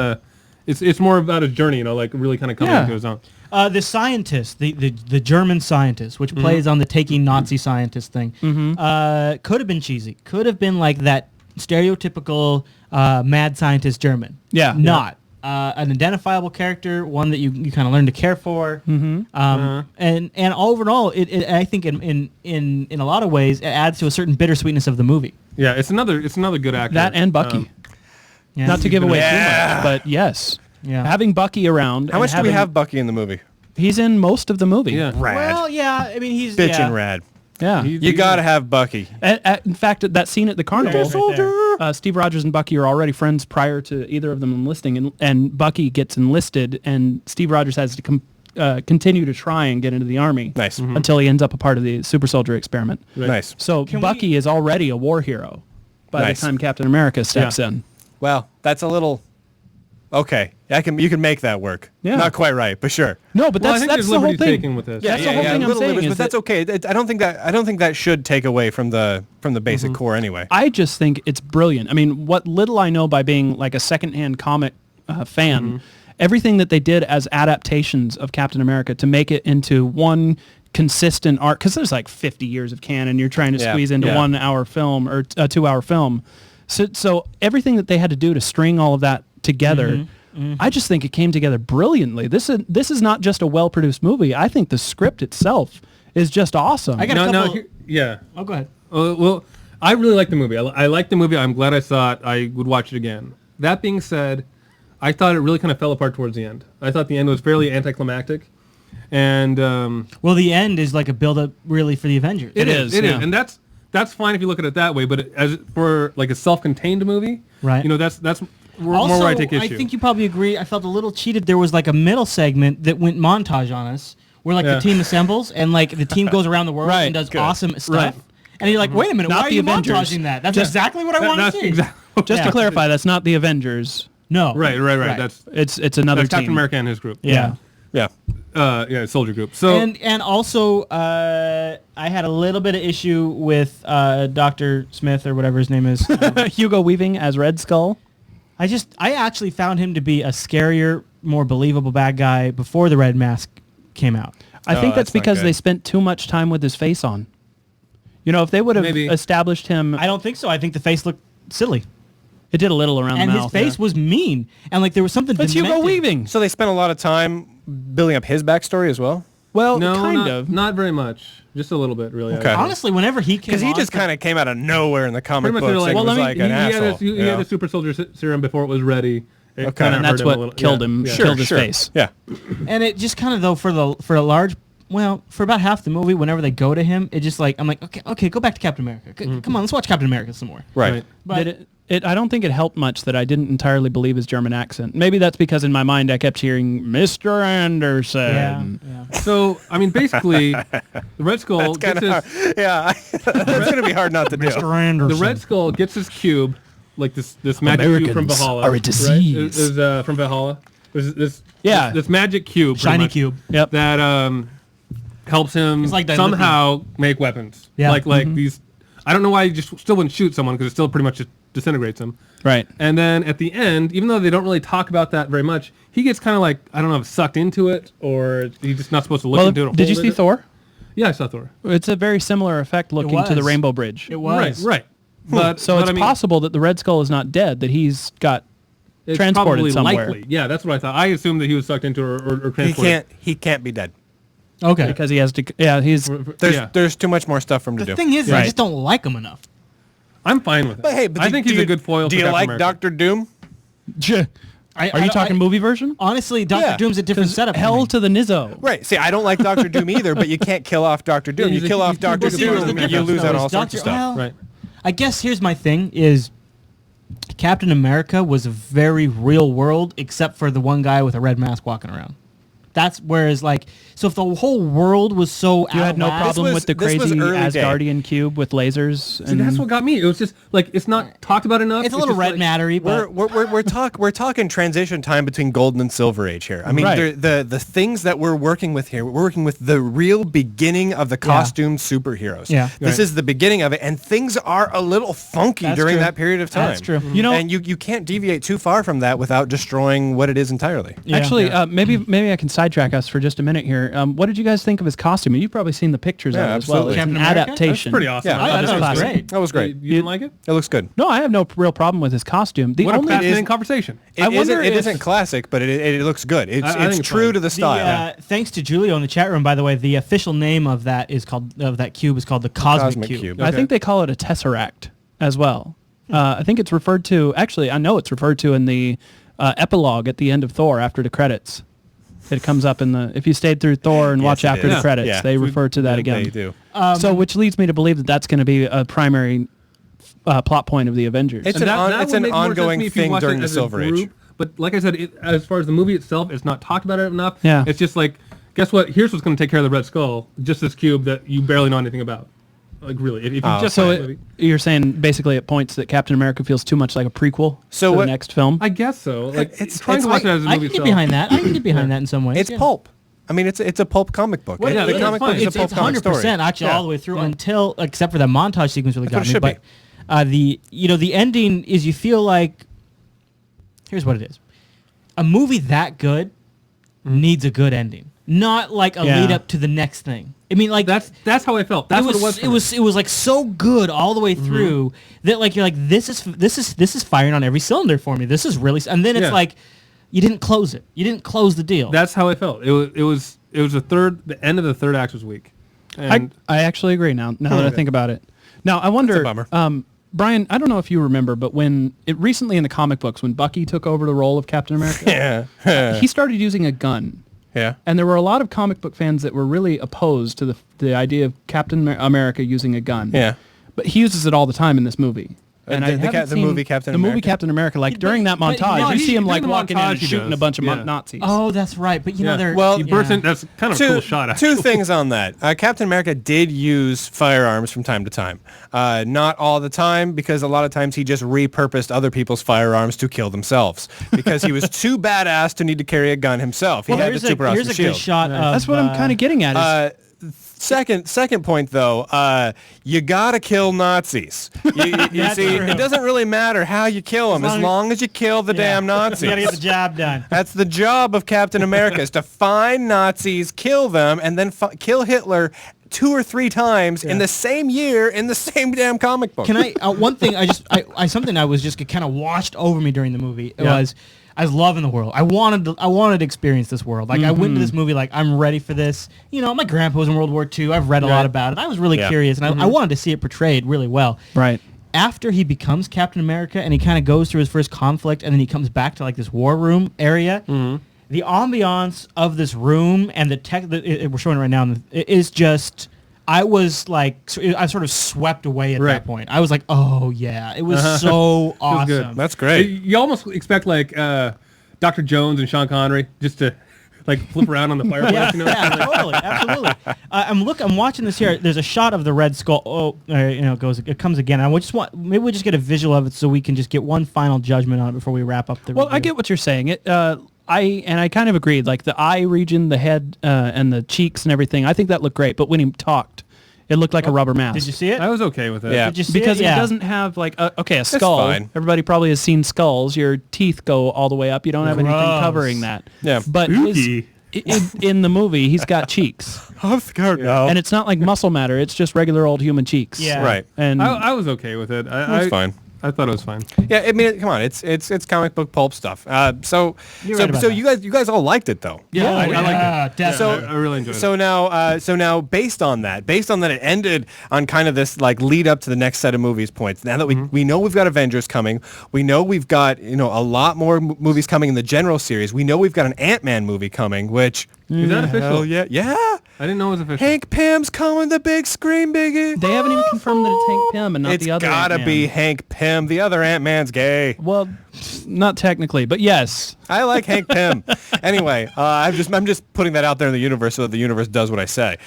it's more about his journey, like really kind of coming into his own. The scientist, the German scientist, which plays on the taking Nazi scientist thing, could have been cheesy. Could have been like that stereotypical mad scientist German. Yeah. Not. An identifiable character, one that you kind of learn to care for. And overall, it I think in a lot of ways, it adds to a certain bittersweetness of the movie. Yeah, it's another good actor. That and Bucky. Not to give away too much, but yes. Yeah. Having Bucky around. How much do we have Bucky in the movie? He's in most of the movie. Yeah. Rad. Well, yeah, I mean, he's... Bitchin' rad. Yeah. You got to have Bucky. In fact, that scene at the carnival, Soldier. Steve Rogers and Bucky are already friends prior to either of them enlisting, and Bucky gets enlisted, and Steve Rogers has to continue to try and get into the army. Nice. Until he ends up a part of the super soldier experiment. Right. Nice. So Bucky is already a war hero by the time Captain America steps in. Well, that's a little... Okay, you can make that work. Yeah. Not quite right, but sure. No, but I think that's there's the whole liberties thing. taken with this. That's the whole thing I'm saying. But that's okay. I don't think that should take away from the basic core anyway. I just think it's brilliant. I mean, what little I know by being like a secondhand comic fan, everything that they did as adaptations of Captain America to make it into one consistent arc, because there's like 50 years of canon you're trying to squeeze into 1 hour film or a 2 hour film. So everything that they had to do to string all of that together, I just think it came together brilliantly. This is not just a well-produced movie. I think the script itself is just awesome. I got a couple... yeah. Oh, go ahead. Well, I really like the movie. I like the movie. I'm glad I saw it. I would watch it again. That being said, I thought it really kind of fell apart towards the end. I thought the end was fairly anticlimactic. And well, the end is like a build-up really for the Avengers. It is, and that's fine if you look at it that way. But as for like a self-contained movie, right? You know, that's more also, where I take issue. I think you probably agree. I felt a little cheated. There was like a middle segment that went montage on us, where like the team assembles and like the team goes around the world and does awesome stuff. And you're like, wait a minute, why are you montaging that? That's exactly what I want to see. Just to clarify, that's not the Avengers. No. Right. That's it's another team. Captain America and his group. Yeah. Soldier group. So and also I had a little bit of issue with Dr. Smith or whatever his name is. Hugo Weaving as Red Skull. I actually found him to be a scarier, more believable bad guy before the red mask came out. I think that's because they spent too much time with his face on. You know, if they would have established him... I don't think so. I think the face looked silly. It did a little around the mouth. And his face was mean. And like there was something It's Hugo Weaving. So they spent a lot of time building up his backstory as well? Well, no, not very much. Just a little bit, really. Okay. Honestly, whenever he came because he just kind of came out of nowhere in the comic books. Like, an asshole. He had a super soldier serum before it was ready. Okay, and that's what killed him. Killed his face. Yeah. And it just kind of though for about half the movie, whenever they go to him, it just like I'm like okay, go back to Captain America. Come on, let's watch Captain America some more. Right. But I don't think it helped much that I didn't entirely believe his German accent. Maybe that's because in my mind I kept hearing Mr. Anderson. Yeah. So, I mean, basically, the Red Skull gets his... that's going to be hard not to do. Mr. Anderson. The Red Skull gets his cube, like this magic cube from Valhalla. Are a disease. Right? Is from Valhalla. There's this magic cube. Shiny cube. Yep. That helps him somehow make weapons. Yeah. Like these... I don't know why you just still wouldn't shoot someone, because it still pretty much just disintegrates them. Right. And then at the end, even though they don't really talk about that very much, he gets kind of like, I don't know, sucked into it, or he's just not supposed to look into it. Did you see Thor? Yeah, I saw Thor. It's a very similar effect looking to the Rainbow Bridge. It was. Right. It's possible that the Red Skull is not dead, that he's got transported somewhere. Likely. Yeah, that's what I thought. I assumed that he was sucked into or transported. He can't be dead. Okay. Because he has to... Yeah, There's too much more stuff for him to do. The thing is, I just don't like him enough. I'm fine with it. But hey, I think he's a good foil. Do you like Doctor Doom? Are you talking movie version? Honestly, Doctor Doom's a different setup. Hell to the Nizzo. Right. See, I don't like Doctor Doom either, but you can't kill off Doctor Doom. You kill off Doctor Doom, you lose out on all sorts of stuff. Right. I guess here's my thing is Captain America was a very real world, except for the one guy with a red mask walking around. That's whereas like, so if the whole world was so You had no problem with the this was crazy early day. Asgardian cube with lasers. See, that's what got me. It was just like it's not talked about enough. it's a little just red like, mattery, but We're talking transition time between golden and silver age here. I mean, Right. the things that we're working with here, we're working with the real beginning of the costume superheroes. Yeah. This is the beginning of it, and things are a little funky That's during true. that period of time. That's true. You know, and you can't deviate too far from that without destroying what it is entirely. Yeah. actually, maybe I can sidetrack us for just a minute here. What did you guys think of his costume? You've probably seen the pictures Yeah, of it as well. absolutely. It's an Captain America? adaptation. That's pretty awesome. Yeah, I thought That it is was classic. great. That was great. You didn't like it? It looks good. No, I have no real problem with his costume. The What a only fascinating conversation. It I wonder isn't, it if- isn't classic, but it looks good. I think It's it's true fine. to the style. Thanks to Julio in the chat room, by the way, the official name of that cube is called the Cosmic Cube. I think they call it a tesseract as well. I think it's referred to. Actually, I know it's referred to in the epilogue at the end of Thor after the credits. It comes up in the. If you stayed through Thor and Yes, watch it after is. the credits, Yeah. they refer to that again. They do. So, which leads me to believe that that's going to be a primary plot point of the Avengers. It's And it's would an make more sense to ongoing me if you thing watched it during the as a Silver Age. group. But like I said, as far as the movie itself, it's not talked about it enough. Yeah. It's just like, guess what? Here's what's going to take care of the Red Skull. Just this cube that you barely know anything about. Like really, if you just So watch the movie. you're saying basically at points that Captain America feels too much like a prequel So to what- the next film. I guess so. Like It's- trying to it's- watch it as a I movie can get itself. behind that. I can get behind that in some ways. It's yeah. pulp. I mean, it's a pulp comic book. Well, yeah, the that's comic fine. book is a It's pulp comic 100% story. actually all the way through until, except for the montage sequence really That's got what me. it But the ending is you feel like, here's what it is. A movie that good needs a good ending. Not like a Yeah. lead up to the next thing. I mean, like That's how I felt. That's what it was. For me. It was like so good all the way through that like you're like this is firing on every cylinder for me. This is really and then it's Yeah. like you didn't close it. You didn't close the deal. That's how I felt. It was the end of the third act was weak. And I actually agree now that I think about it. Now, I wonder, bummer. Brian, I don't know if you remember, but when it recently in the comic books, when Bucky took over the role of Captain America, Yeah. he started using a gun. Yeah. And there were a lot of comic book fans that were really opposed to the idea of Captain America using a gun. Yeah. But he uses it all the time in this movie. And the movie Captain the movie America? Captain America, like during that but montage, no, you see him like during the walking in and montage he shooting does. a bunch of Yeah. Nazis. oh, that's right. But you know Yeah. they're Well, he bursts in. That's kind of a cool shot. Actually. Two things on that. Captain America did use firearms from time to time. Not all the time, because a lot of times he just repurposed other people's firearms to kill themselves because he was too badass to need to carry a gun himself. He had the here's super a awesome good shield. shot of That's what I'm kind of getting at. Second point though, you gotta kill Nazis. You see, true. it doesn't really matter how you kill them as long as you kill the damn Nazis. You gotta get the job done. That's the job of Captain America, is to find Nazis, kill them, and then kill Hitler 2 or 3 times in the same year in the same damn comic book. Can I? One thing I something I was just kind of washed over me during the movie was I was loving the world. I wanted to experience this world. Like I went into this movie like I'm ready for this. You know, my grandpa was in World War II. I've read a lot about it. I was really curious, and I wanted to see it portrayed really well. Right. After he becomes Captain America and he kind of goes through his first conflict, and then he comes back to like this war room area. The ambiance of this room and the tech that we're showing right now is just. I was like, I sort of swept away at that point. I was like, oh yeah, it was so awesome. good. That's great. You almost expect like Dr. Jones and Sean Connery just to like flip around on the fireplace. You know? Yeah, totally, absolutely. I'm watching this here. There's a shot of the Red Skull. Oh, it comes again. Maybe we just get a visual of it so we can just get one final judgment on it before we wrap up the. Well, review. I get what you're saying. I kind of agreed. Like the eye region, the head, and the cheeks and everything. I think that looked great. But when he talked, it looked like a rubber mask. Did you see it? I was okay with it. Yeah. Did you see Because it? it doesn't have like a skull. fine. Everybody probably has seen skulls. Your teeth go all the way up. You don't have anything Gross. covering that. Yeah. But Spooky. in the movie, he's got cheeks, I'm scared now. and it's not like muscle matter. It's just regular old human cheeks. Yeah. Right. And I was okay with it. That's fine. I thought it was fine. Yeah, I mean, come on, it's comic book pulp stuff. So You're right about so that. you guys all liked it though. Yeah, I liked it. Definitely. I really enjoyed it. So now based on that, it ended on kind of this like lead up to the next set of movies points. Now that we know we've got Avengers coming, we know we've got a lot more movies coming in the general series. We know we've got an Ant-Man movie coming, which Is that official? hell yeah. I didn't know it was official. Hank Pym's coming the big screen, biggie. they haven't even confirmed that it's Hank Pym and not It's the other gotta Ant-Man. be Hank Pym. The other Ant-Man's gay. Well, Not technically, but yes. I like Hank Pym. Anyway, I'm just putting that out there in the universe so that the universe does what I say.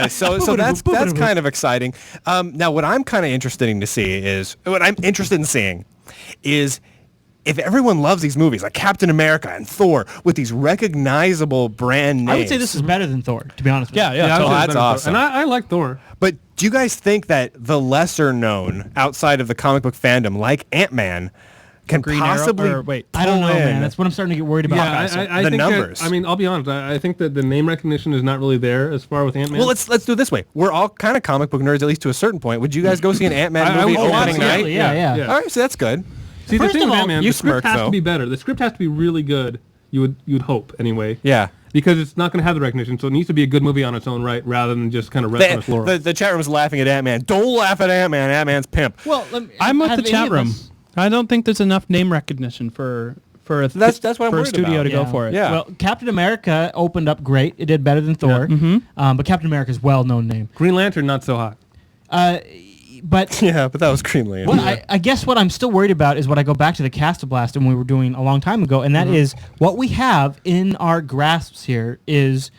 So that's kind of exciting. Now, what I'm interested in seeing is if everyone loves these movies like Captain America and Thor with these recognizable brand names. I would say this is better than Thor, to be honest with you. Yeah. So that's awesome. And I like Thor. But do you guys think that the lesser known outside of the comic book fandom, like Ant-Man, can Green possibly Arrow, wait. I don't know, pull in man. That's what I'm starting to get worried about. Yeah, I the think numbers. I'll be honest. I think that the name recognition is not really there as far with Ant-Man. Well, let's do it this way. We're all kind of comic book nerds, at least to a certain point. Would you guys go see an Ant-Man movie opening night? Yeah. All right, so that's good. See, the First thing of with all, Ant-Man, you the script smirk, has though. to be better. The script has to be really good. You'd hope anyway. Yeah. Because it's not going to have the recognition, so it needs to be a good movie on its own right, rather than just kind of rest on its laurels. The chat room's laughing at Ant-Man. Don't laugh at Ant-Man. Ant-Man's pimp. Well, I'm with the chat room. I don't think there's enough name recognition for That's what I'm for a worried studio about. to go for it. Yeah. Well, Captain America opened up great. It did better than Thor. But Captain America's a well-known name. Green Lantern, not so hot. But Yeah, but that was Green Lantern. what I guess what I'm still worried about is what I go back to the Cast-a-Blast and we were doing a long time ago, and that is what we have in our grasps here is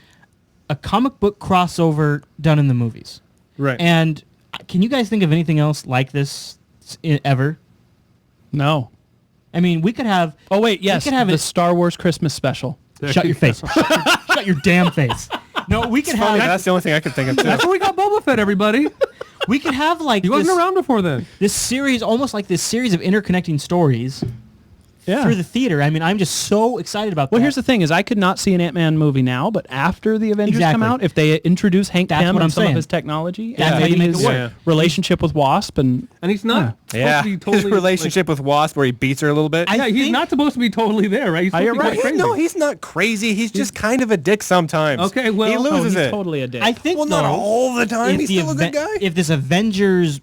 a comic book crossover done in the movies. Right. And can you guys think of anything else like this ever? No. I mean, we could have... Oh, wait, yes. We could have the it... Star Wars Christmas special. Shut your face. Shut your damn face. No, we could have... That's the only thing I could think of, too. That's where we got Boba Fett, everybody. We could have like He wasn't around before then. this series, almost like this series of interconnecting stories Yeah. through the theater. I mean, I'm just so excited about Well, that. here's the thing: is I could not see an Ant-Man movie now, but after the Avengers come Exactly. out, if they introduce Hank That's Pym what and I'm some of saying. his technology That's and how you maybe make it his work. relationship with Wasp, and And he's not supposed to be totally... His relationship with Wasp, where he beats her a little bit. Yeah, he's think- not supposed to be totally there, right? He's supposed you're to be right. quite crazy. No, he's not crazy. He's just kind of a dick sometimes. Okay, well- he oh, loses he's it. totally a dick. I think Well, not though, all the time. if He's the still a good guy. If this Avengers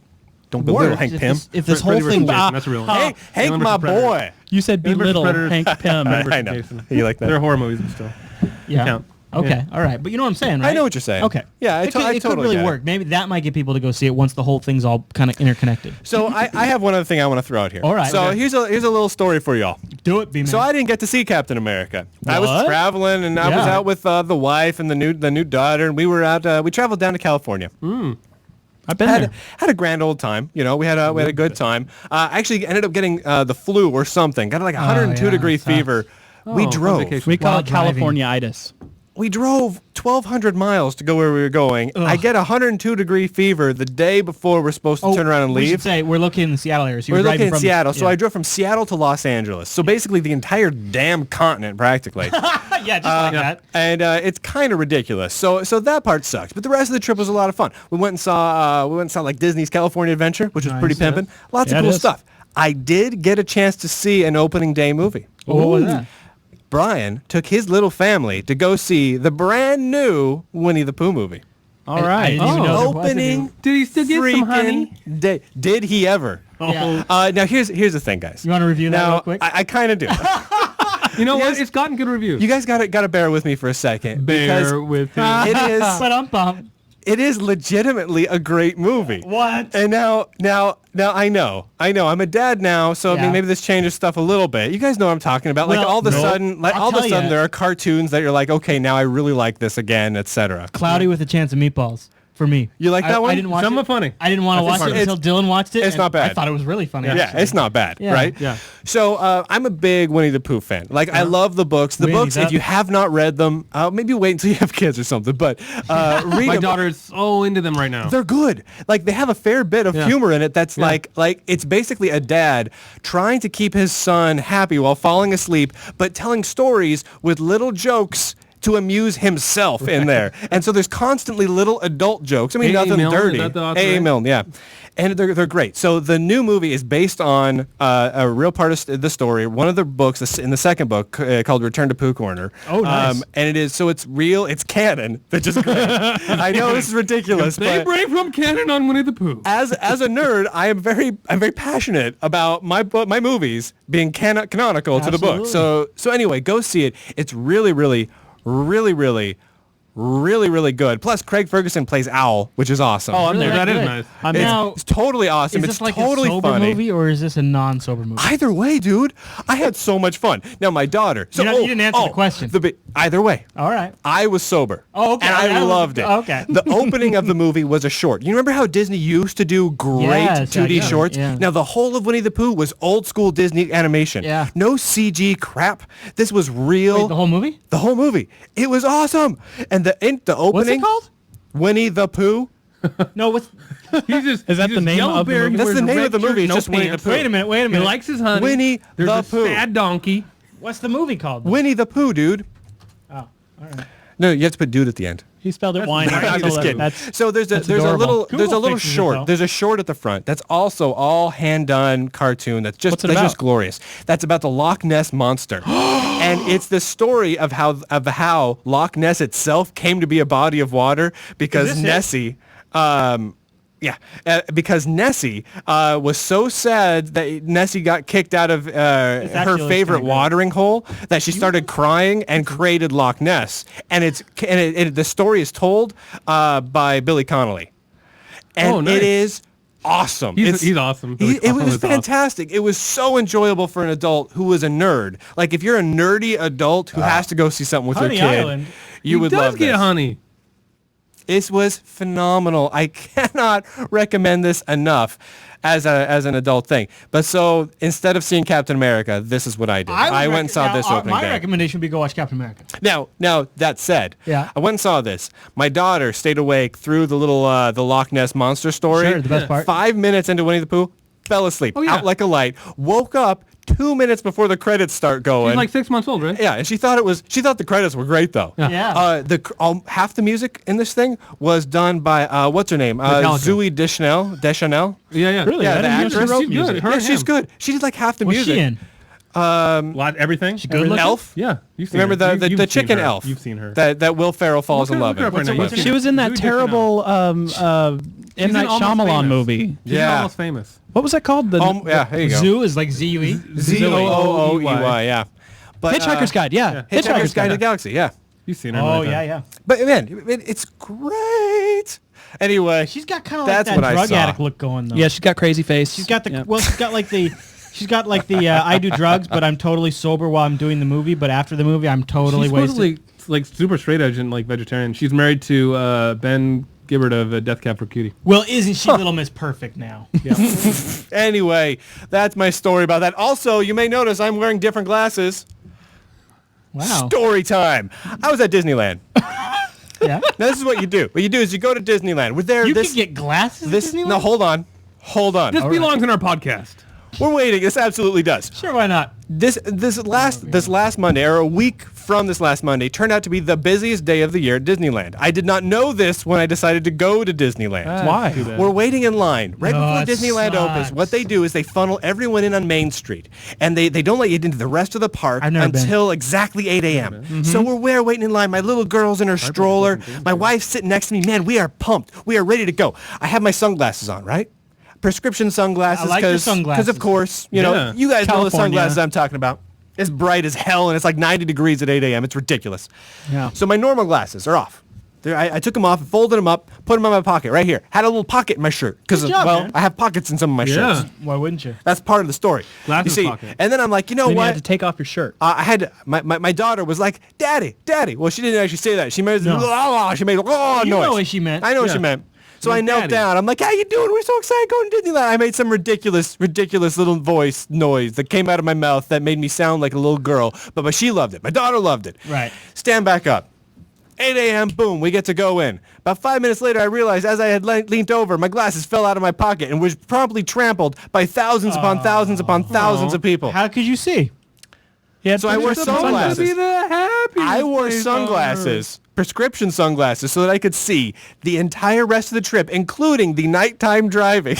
Don't belittle works, Hank if Pym. this whole Freddy versus thing... Jason, that's a real one. Hey, Hank, Alien my versus Predator. boy. you said Alien versus belittle Predator. Hank Pym. I know. You like that? They're horror movies, but still. Yeah. count. Okay. Yeah. All right. But you know what I'm saying, right? I know what you're saying. Okay. Yeah, I it could totally really get it. work. Maybe that might get people to go see it once the whole thing's all kind of interconnected. So I have one other thing I want to throw out here. All right. So Okay. here's a little story for y'all. Do it, B-Man. So I didn't get to see Captain America. I was What? traveling, and I was Yeah. out with the wife and the new daughter, and we were out. We traveled down to California. I've been there. Had a grand old time. You know, we had a good time. Actually, ended up getting the flu or something. Got like 102 yeah, degree that sucks. fever. We fun drove. vacation. We call While it driving. California-itis. We drove 1,200 miles to go where we were going. I get 102 degree fever the day before we're supposed to turn around and We should leave. say we're located in the Seattle area. So We're you're driving looking in from Seattle, so yeah. I drove from Seattle to Los Angeles. So basically the entire damn continent, practically. yeah, just like that. And it's kind of ridiculous. So that part sucks. But the rest of the trip was a lot of fun. We went and saw like Disney's California Adventure, which was pretty pimpin'. Lots Yeah, of it cool is. stuff. I did get a chance to see an opening day movie. What was that? Brian took his little family to go see the brand new Winnie the Pooh movie. All right. I didn't even know there was a Opening new- Did he still get some honey? freaking day. Did he ever? Yeah. Now here's the thing, guys. You want to review that Now real quick? I kind of do. You know what? guys- It's gotten good reviews. You guys got to bear with me for a second. because Bear with him. it is legitimately a great movie. What? And now I know I'm a dad now, so I Yeah. mean maybe this changes stuff a little bit. You guys know what I'm talking about. Like Well, all of a no. sudden, I'll tell ya. there are cartoons that you're like, okay, now I really like this again, etc. Cloudy with a Chance of Meatballs. For me. You like that one? I didn't watch Some it. are funny. I didn't want to watch it's it until Dylan watched it. it's and not bad. I thought it was really funny. Yeah, actually. it's not bad, Yeah. right? Yeah. So I'm a big Winnie the Pooh fan. Like I love the books. The Winnie books, the- if you have not read them, maybe wait until you have kids or something. But read My them. daughter's so into them right now. They're good. Like they have a fair bit of humor in it. That's like it's basically a dad trying to keep his son happy while falling asleep, but telling stories with little jokes to amuse himself in there. And so there's constantly little adult jokes. I mean, A.A. nothing Milne, is dirty. that the author, A.A. right? Milne, yeah. And they're great. So the new movie is based on a real part of the story. One of the books in the second book called Return to Pooh Corner. Oh, nice. And it is, so it's real, it's canon, which is great. I know this is ridiculous, They but break from canon on Winnie the Pooh. as a nerd, I'm very passionate about my movies being canonical to the book. Absolutely. So anyway, go see it. It's really really, really good. Plus, Craig Ferguson plays Owl, which is awesome. Oh, I'm there. That is nice. It's totally awesome. Is this It's like totally a sober funny. movie or is this a non-sober movie? Either way, dude, I had so much fun. Now, my daughter. So, You didn't answer the question. Either way. All right. I was sober. Oh, okay. And I loved it. Okay. The opening of the movie was a short. You remember how Disney used to do great Yes, 2D yeah, shorts? yeah. Now, the whole of Winnie the Pooh was old school Disney animation. Yeah. No CG crap. This was real. Wait, the whole movie? The whole movie. It was awesome. And the opening. What's it called? Winnie the Pooh. No, what's... Is that the name of the movie? That's the name of the movie. It's just Winnie the Pooh. Wait a minute. He likes his honey. Winnie There's the a Pooh. sad donkey. What's the movie called? Winnie the Pooh, dude. Oh, all right. No, you have to put dude at the end. He spelled it wine. I'm just kidding. So there's a adorable. little fixes it, short. though. There's a short at the front that's also all hand done cartoon. That's What's it just about? glorious. That's about the Loch Ness monster, and it's the story of how Loch Ness itself came to be a body of water because this it? Nessie. Because Nessie was so sad that Nessie got kicked out of her actually favorite kinda great. watering hole that she started crying and created Loch Ness. And the story is told by Billy Connolly. And nice. it is awesome. He's awesome. Billy It was Connolly's awesome. fantastic. It was so enjoyable for an adult who was a nerd. Like if you're a nerdy adult who has to go see something with Honey your kid, Island. you would He does love get this. honey. This was phenomenal. I cannot recommend this enough as an adult thing. But so instead of seeing Captain America, this is what I did. I went and saw this opening My day. recommendation would be go watch Captain America. Now that said, Yeah. I went and saw this. My daughter stayed awake through the little the Loch Ness monster story. Sure, the best part. 5 minutes into Winnie the Pooh, fell asleep, Oh, yeah. out like a light. Woke up 2 minutes before the credits start going. He's like 6 months old, right? Yeah, and she thought the credits were great though. Yeah. Half the music in this thing was done by what's her name? Metallica. Zooey Deschanel. Yeah. Really? Yeah, I the didn't know she actress. wrote She's music. good. Her Yeah, and she's him. good. She did like half the What's music. she in? Everything. She good looking? Elf. Yeah, you've seen Remember her. the You've seen chicken her. elf? You've seen her. That Will Ferrell falls in love Look her up with. right now. What's her You've name? She was in that Zooey terrible M. Night Almost Shyamalan Famous. movie. She's Yeah. almost famous. What was that called? The Yeah, here you go. Zoo is like Z-U-E. Zooi. Yeah. But, Hitchhiker's Guide. Yeah. Hitchhiker's Guide to the Galaxy. Yeah. You've seen her. Oh, right there. yeah. But man, it's great. Anyway, She's got kind of like that's that what I drug saw. addict look going, though. Yeah, she's got crazy face. She's got the... Yeah. Well, she's got like the I do drugs, but I'm totally sober while I'm doing the movie, but after the movie, I'm totally She's wasted. supposedly like super straight edge and like vegetarian. She's married to Ben Gibbard of Death Cab for Cutie. Well, isn't she Little Miss Perfect now? Anyway, that's my story about that. Also, you may notice I'm wearing different glasses. Wow. Story time. I was at Disneyland. Yeah. Now, this is what you do. What you do is you go to Disneyland. We're there. You this, can get glasses this. at Disneyland? No, hold on. This belongs in our podcast. We're waiting. This absolutely does. Sure, why not? This last Monday, or a week from this last Monday, turned out to be the busiest day of the year at Disneyland. I did not know this when I decided to go to Disneyland. Why? We're waiting in line right Oh, before it Disneyland opens. sucks. What they do is they funnel everyone in on Main Street, and they don't let you into the rest of the park I've never been. until exactly 8 a.m. So we're there waiting in line. My little girl's in her stroller. My wife's sitting next to me. Man, we are pumped. We are ready to go. I have my sunglasses on, right? Prescription sunglasses. I like your Because sunglasses. of course, you know, Yeah. you guys know the California. sunglasses I'm talking about. It's bright as hell, and it's like 90 degrees at 8 a.m. It's ridiculous. Yeah. So my normal glasses are off. I took them off, folded them up, put them in my pocket right here. Had a little pocket in my shirt because, Good job, well, man. I have pockets in some of my shirts. Why wouldn't you? That's part of the story. Glasses you see, pocket. and then I'm like, you know Then you had what? to take off your shirt. I had to, my daughter was like, Daddy. Well, she didn't actually say that. She made she made You noise. know what she meant. I know what Yeah. she meant. So Like I knelt Daddy. down. I'm like, how you doing? We're so excited going to Disneyland. I made some ridiculous little voice noise that came out of my mouth that made me sound like a little girl. But she loved it. My daughter loved it. Right. Stand back up. 8 a.m., boom, we get to go in. About 5 minutes later, I realized as I had leaned over, my glasses fell out of my pocket and was promptly trampled by thousands upon thousands upon thousands of people. How could you see? So I wore sunglasses. Be the happiest I wore place sunglasses, prescription sunglasses, so that I could see the entire rest of the trip, including the nighttime driving.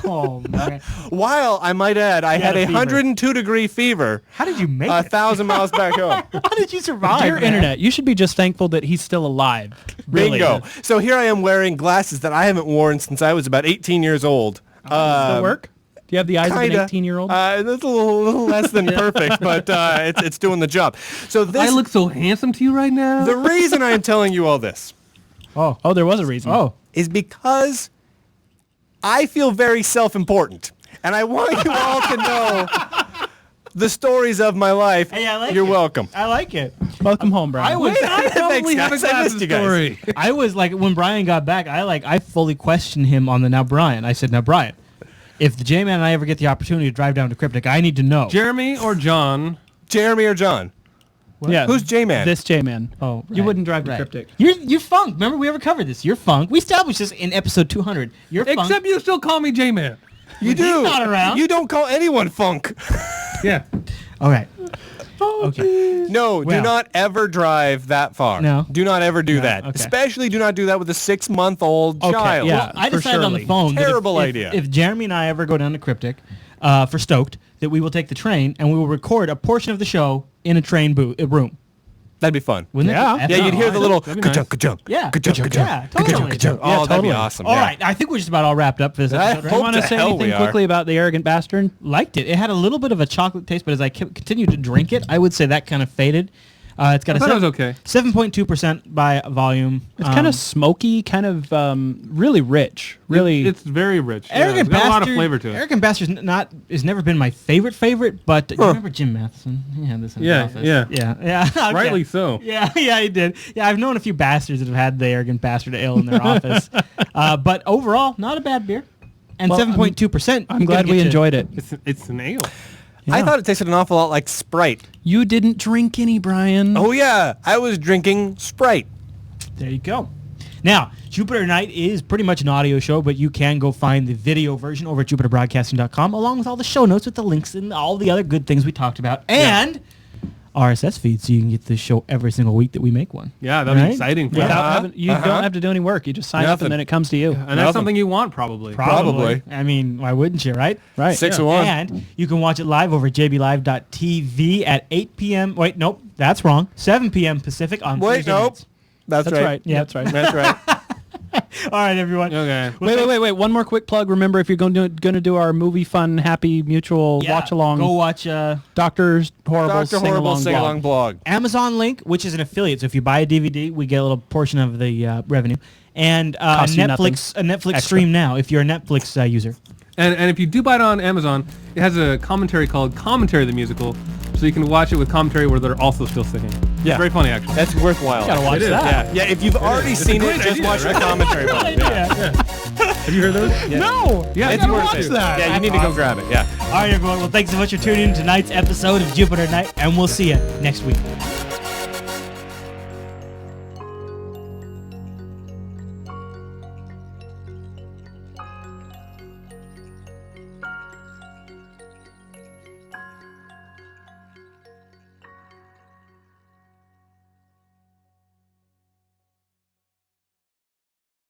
Oh, man. While, I might add, I had a a fever. 102-degree fever How did you make it? 1,000 miles back home. How did you survive, Dear man? internet, you should be just thankful that he's still alive. Really. Bingo. So here I am wearing glasses that I haven't worn since I was about 18 years old. Does that work? Do you have the eyes Kinda. of an 18-year-old? That's a little less than perfect, but it's doing the job. So I look so handsome to you right now. the reason I am telling you all this Oh, there was a reason. Oh. is because I feel very self-important, and I want you all to know the stories of my life. Hey, I like You're it. welcome. I like it. Welcome home, Brian. I was. I probably have a guys. I glasses missed you guys. story. I was like, when Brian got back, I fully questioned him on the now Brian. I said, now Brian, if the J-Man and I ever get the opportunity to drive down to Cryptic, I need to know. Jeremy or John? Jeremy or John? Yeah. Who's J-Man? This J-Man. Oh, You right, wouldn't drive to right. Cryptic. You're Funk. Remember we ever covered this. You're Funk. We established this in episode 200. You're Funk. Except you still call me J-Man. You do. not around. You don't call anyone Funk. Yeah. All right. Okay. No, Well. do not ever drive that far. No. Do not ever do that. okay. Especially do not do that with a 6-month-old child. yeah. Well, I for decided on the surely. phone. that Terrible if- idea. If Jeremy and I ever go down to Cryptic for Stoked, that we will take the train and we will record a portion of the show in a train room. That'd be fun. Wouldn't Yeah. it? Yeah, you'd hear the little That'd be nice. ka-chunk, Yeah. ka-chunk, ka-chunk, Yeah, ka-chunk, totally. ka-chunk. Yeah, Oh, that'd be totally. awesome. All yeah. right. I think we're just about all wrapped up for this I episode. hope You want to the say hell anything we are. quickly about the arrogant bastard? Liked it. It had a little bit of a chocolate taste, but as I continued to drink it, I would say that kind of faded. It's got I a thought it was okay. 7.2% by volume. It's kind of smoky, kind of really rich. Really, It's very rich. Yeah, Arrogant it's got Bastard. a lot of flavor to it. Arrogant Bastard's has never been my favorite, but do you remember Jim Matheson? He had this in his Yeah, office. yeah. Yeah. Okay. Rightly so. Yeah, he did. Yeah, I've known a few bastards that have had the Arrogant Bastard ale in their office. But overall, not a bad beer. And Well, 7.2%. I'm glad we enjoyed it. It's an ale. I thought it tasted an awful lot like Sprite. You didn't drink any, Brian. Oh, yeah. I was drinking Sprite. There you go. Now, Jupiter Night is pretty much an audio show, but you can go find the video version over at jupiterbroadcasting.com along with all the show notes with the links and all the other good things we talked about. And RSS feed so you can get the show every single week that we make one. Yeah, that'd be Right? exciting. For Without you. you don't have to do any work. You just sign up Nothing. and then it comes to you. And that's Nothing. something you want, probably. Probably. I mean, why wouldn't you, right? Right. 6 of 1. And you can watch it live over at jblive.tv at 8 p.m. Wait, nope, that's wrong. 7 p.m. Pacific on Wait, Thursday nope. nights. That's right. Yeah. That's right. That's right. All right, everyone. Okay. Wait. One more quick plug. Remember, if you're going to do our movie fun, happy, mutual Yeah, watch along, Go watch Doctor's Horrible Dr. Horrible Sing-Along blog. Amazon link, which is an affiliate. So if you buy a DVD, we get a little portion of the revenue. And Costs you a Netflix extra. stream now if you're a Netflix user. And if you do buy it on Amazon, it has a commentary called Commentary the Musical, so you can watch it with commentary where they're also still singing. Yeah. It's very funny, actually. That's worthwhile. Gotta watch It is, that. Yeah, if you've already It's a seen it, great just idea, watch right? the commentary. Have you heard those? No. Yeah, It's you gotta worth watch it. it. Yeah, you need to go grab it. Yeah. All right, everyone. Well, thanks so much for tuning in to tonight's episode of Jupiter Night, and we'll see you next week.